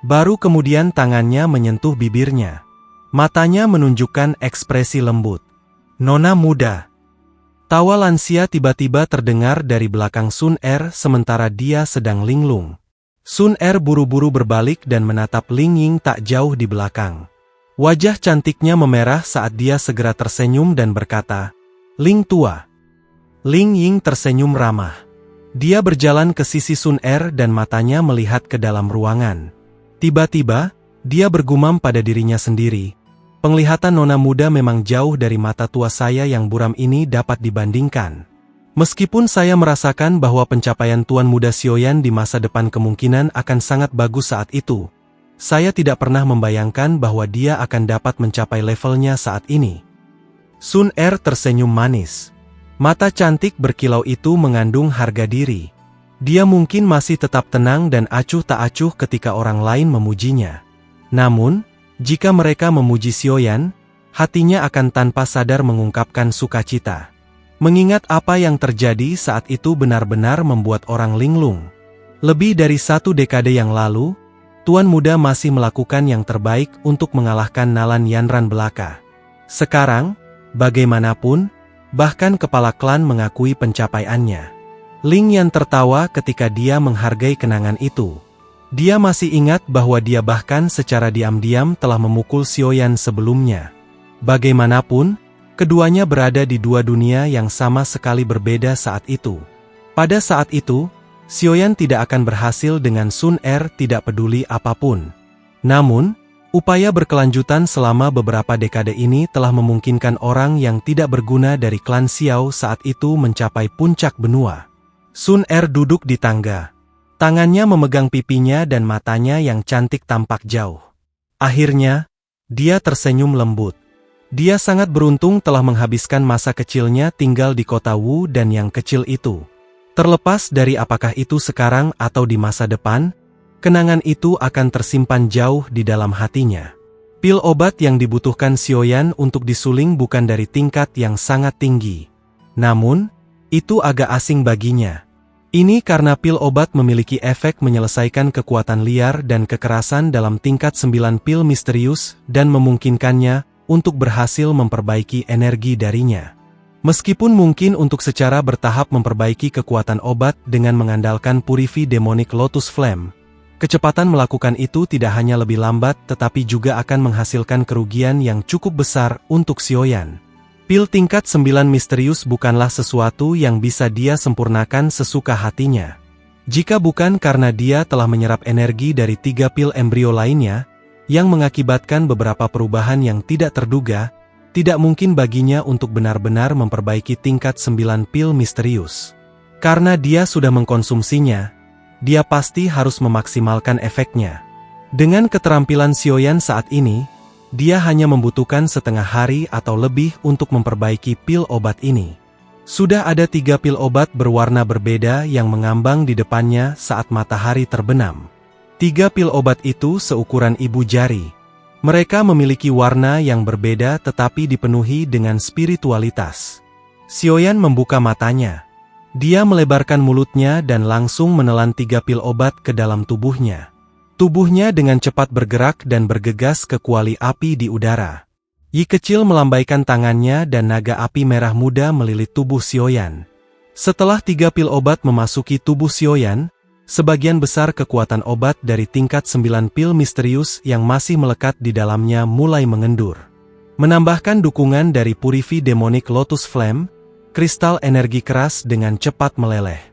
Speaker 1: Baru kemudian tangannya menyentuh bibirnya. Matanya menunjukkan ekspresi lembut. Nona muda. Tawa lansia tiba-tiba terdengar dari belakang Sun Er sementara dia sedang linglung. Sun Er buru-buru berbalik dan menatap Ling Ying tak jauh di belakang. Wajah cantiknya memerah saat dia segera tersenyum dan berkata, Ling tua. Ling Ying tersenyum ramah. Dia berjalan ke sisi Sun Er dan matanya melihat ke dalam ruangan. Tiba-tiba, dia bergumam pada dirinya sendiri. Penglihatan nona muda memang jauh dari mata tua saya yang buram ini dapat dibandingkan. Meskipun saya merasakan bahwa pencapaian Tuan Muda Xiaoyan di masa depan kemungkinan akan sangat bagus saat itu, saya tidak pernah membayangkan bahwa dia akan dapat mencapai levelnya saat ini. Sun Er tersenyum manis. Mata cantik berkilau itu mengandung harga diri. Dia mungkin masih tetap tenang dan acuh tak acuh ketika orang lain memujinya. Namun, jika mereka memuji Xiaoyan, hatinya akan tanpa sadar mengungkapkan sukacita. Mengingat apa yang terjadi saat itu benar-benar membuat orang linglung. Lebih dari 1 dekade yang lalu, Tuan Muda masih melakukan yang terbaik untuk mengalahkan Nalan Yanran belaka. Sekarang, bagaimanapun, bahkan kepala klan mengakui pencapaiannya. Ling Yan tertawa ketika dia menghargai kenangan itu. Dia masih ingat bahwa dia bahkan secara diam-diam telah memukul Xiaoyan sebelumnya. Bagaimanapun, keduanya berada di 2 dunia yang sama sekali berbeda saat itu. Pada saat itu, Xiaoyan tidak akan berhasil dengan Sun Er tidak peduli apapun. Namun, upaya berkelanjutan selama beberapa dekade ini telah memungkinkan orang yang tidak berguna dari klan Xiao saat itu mencapai puncak benua. Sun Er duduk di tangga. Tangannya memegang pipinya dan matanya yang cantik tampak jauh. Akhirnya, dia tersenyum lembut. Dia sangat beruntung telah menghabiskan masa kecilnya tinggal di kota Wu dan yang kecil itu. Terlepas dari apakah itu sekarang atau di masa depan, kenangan itu akan tersimpan jauh di dalam hatinya. Pil obat yang dibutuhkan Xiaoyan untuk disuling bukan dari tingkat yang sangat tinggi. Namun, itu agak asing baginya. Ini karena pil obat memiliki efek menyelesaikan kekuatan liar dan kekerasan dalam tingkat 9 pil misterius dan memungkinkannya untuk berhasil memperbaiki energi darinya. Meskipun mungkin untuk secara bertahap memperbaiki kekuatan obat dengan mengandalkan Purifi Demonic Lotus Flame, kecepatan melakukan itu tidak hanya lebih lambat tetapi juga akan menghasilkan kerugian yang cukup besar untuk Xiaoyan. Pil tingkat 9 misterius bukanlah sesuatu yang bisa dia sempurnakan sesuka hatinya. Jika bukan karena dia telah menyerap energi dari 3 pil embrio lainnya, yang mengakibatkan beberapa perubahan yang tidak terduga, tidak mungkin baginya untuk benar-benar memperbaiki tingkat 9 pil misterius. Karena dia sudah mengkonsumsinya, dia pasti harus memaksimalkan efeknya. Dengan keterampilan Xiaoyan saat ini, dia hanya membutuhkan setengah hari atau lebih untuk memperbaiki pil obat ini. Sudah ada 3 pil obat berwarna berbeda yang mengambang di depannya saat matahari terbenam. 3 pil obat itu seukuran ibu jari. Mereka memiliki warna yang berbeda tetapi dipenuhi dengan spiritualitas. Xiaoyan membuka matanya. Dia melebarkan mulutnya dan langsung menelan 3 pil obat ke dalam tubuhnya. Tubuhnya dengan cepat bergerak dan bergegas ke kuali api di udara. Yi kecil melambaikan tangannya dan naga api merah muda melilit tubuh Xiaoyan. Setelah 3 pil obat memasuki tubuh Xiaoyan, sebagian besar kekuatan obat dari tingkat 9 pil misterius yang masih melekat di dalamnya mulai mengendur. Menambahkan dukungan dari Purifi Demonic Lotus Flame, kristal energi keras dengan cepat meleleh.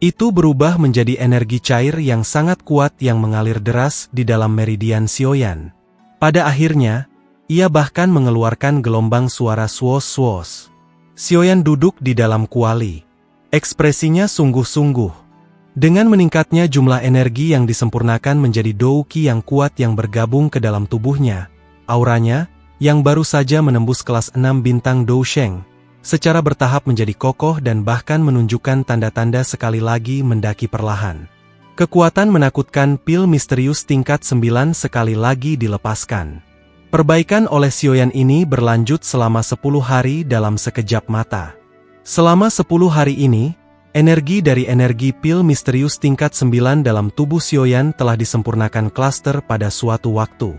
Speaker 1: Itu berubah menjadi energi cair yang sangat kuat yang mengalir deras di dalam meridian Xiaoyan. Pada akhirnya, ia bahkan mengeluarkan gelombang suara swos-swos. Xiaoyan duduk di dalam kuali. Ekspresinya sungguh-sungguh. Dengan meningkatnya jumlah energi yang disempurnakan menjadi douqi yang kuat yang bergabung ke dalam tubuhnya, auranya, yang baru saja menembus kelas 6 bintang Dousheng, secara bertahap menjadi kokoh dan bahkan menunjukkan tanda-tanda sekali lagi mendaki perlahan. Kekuatan menakutkan pil misterius tingkat 9 sekali lagi dilepaskan. Perbaikan oleh Xiaoyan ini berlanjut selama 10 hari dalam sekejap mata. Selama 10 hari ini, energi dari energi pil misterius tingkat 9 dalam tubuh Xiaoyan telah disempurnakan klaster pada suatu waktu.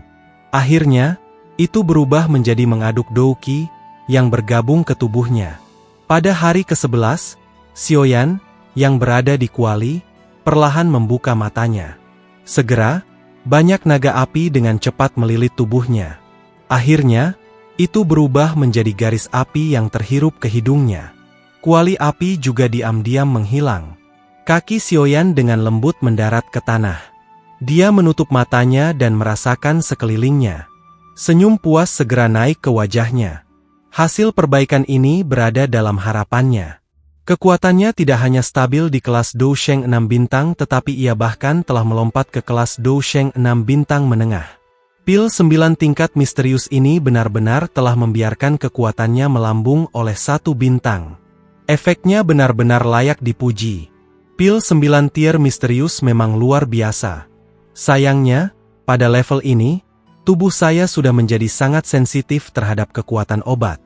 Speaker 1: Akhirnya, itu berubah menjadi mengaduk douqi yang bergabung ke tubuhnya. Pada hari ke-11, Xiaoyan, yang berada di kuali, perlahan membuka matanya. Segera, banyak naga api dengan cepat melilit tubuhnya. Akhirnya, itu berubah menjadi garis api yang terhirup ke hidungnya. Kuali api juga diam-diam menghilang. Kaki Xiaoyan dengan lembut mendarat ke tanah. Dia menutup matanya dan merasakan sekelilingnya. Senyum puas segera naik ke wajahnya. Hasil perbaikan ini berada dalam harapannya. Kekuatannya tidak hanya stabil di kelas Dousheng 6 bintang tetapi ia bahkan telah melompat ke kelas Dousheng 6 bintang menengah. Pil 9 tingkat misterius ini benar-benar telah membiarkan kekuatannya melambung oleh 1 bintang. Efeknya benar-benar layak dipuji. Pil 9 tier misterius memang luar biasa. Sayangnya, pada level ini, tubuh saya sudah menjadi sangat sensitif terhadap kekuatan obat.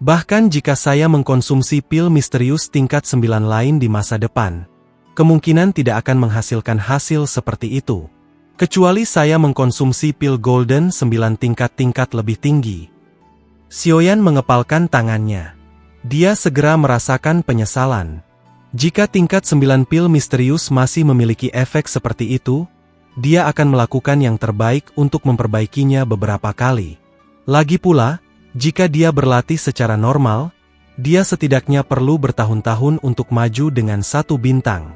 Speaker 1: Bahkan jika saya mengkonsumsi pil misterius tingkat 9 lain di masa depan, kemungkinan tidak akan menghasilkan hasil seperti itu. Kecuali saya mengkonsumsi pil Golden 9 tingkat lebih tinggi. Xiaoyan mengepalkan tangannya. Dia segera merasakan penyesalan. Jika tingkat 9 pil misterius masih memiliki efek seperti itu, dia akan melakukan yang terbaik untuk memperbaikinya beberapa kali. Lagi pula, jika dia berlatih secara normal, dia setidaknya perlu bertahun-tahun untuk maju dengan 1 bintang.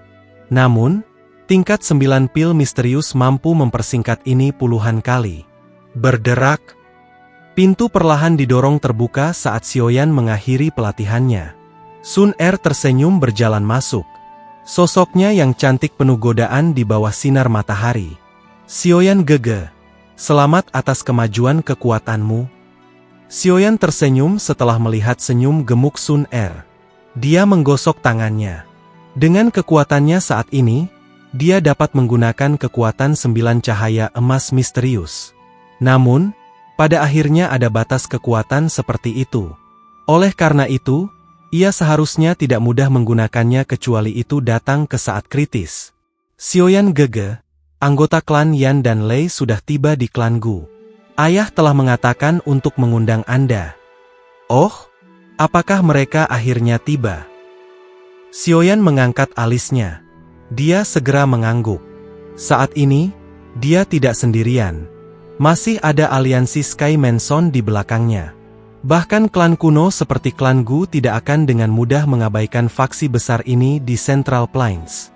Speaker 1: Namun, tingkat 9 pil misterius mampu mempersingkat ini puluhan kali. Berderak. Pintu perlahan didorong terbuka saat Xiaoyan mengakhiri pelatihannya. Sun Er tersenyum berjalan masuk. Sosoknya yang cantik penuh godaan di bawah sinar matahari. Xiaoyan gege. Selamat atas kemajuan kekuatanmu. Xiaoyan tersenyum setelah melihat senyum gemuk Sun Er. Dia menggosok tangannya. Dengan kekuatannya saat ini, dia dapat menggunakan kekuatan 9 cahaya emas misterius. Namun, pada akhirnya ada batas kekuatan seperti itu. Oleh karena itu, ia seharusnya tidak mudah menggunakannya kecuali itu datang ke saat kritis. Xiaoyan gege, anggota klan Yan dan Lei sudah tiba di klan Gu. Ayah telah mengatakan untuk mengundang Anda. Oh, apakah mereka akhirnya tiba? Xiaoyan mengangkat alisnya. Dia segera mengangguk. Saat ini, dia tidak sendirian. Masih ada aliansi Sky Mansion di belakangnya. Bahkan klan kuno seperti klan Gu tidak akan dengan mudah mengabaikan faksi besar ini di Central Plains.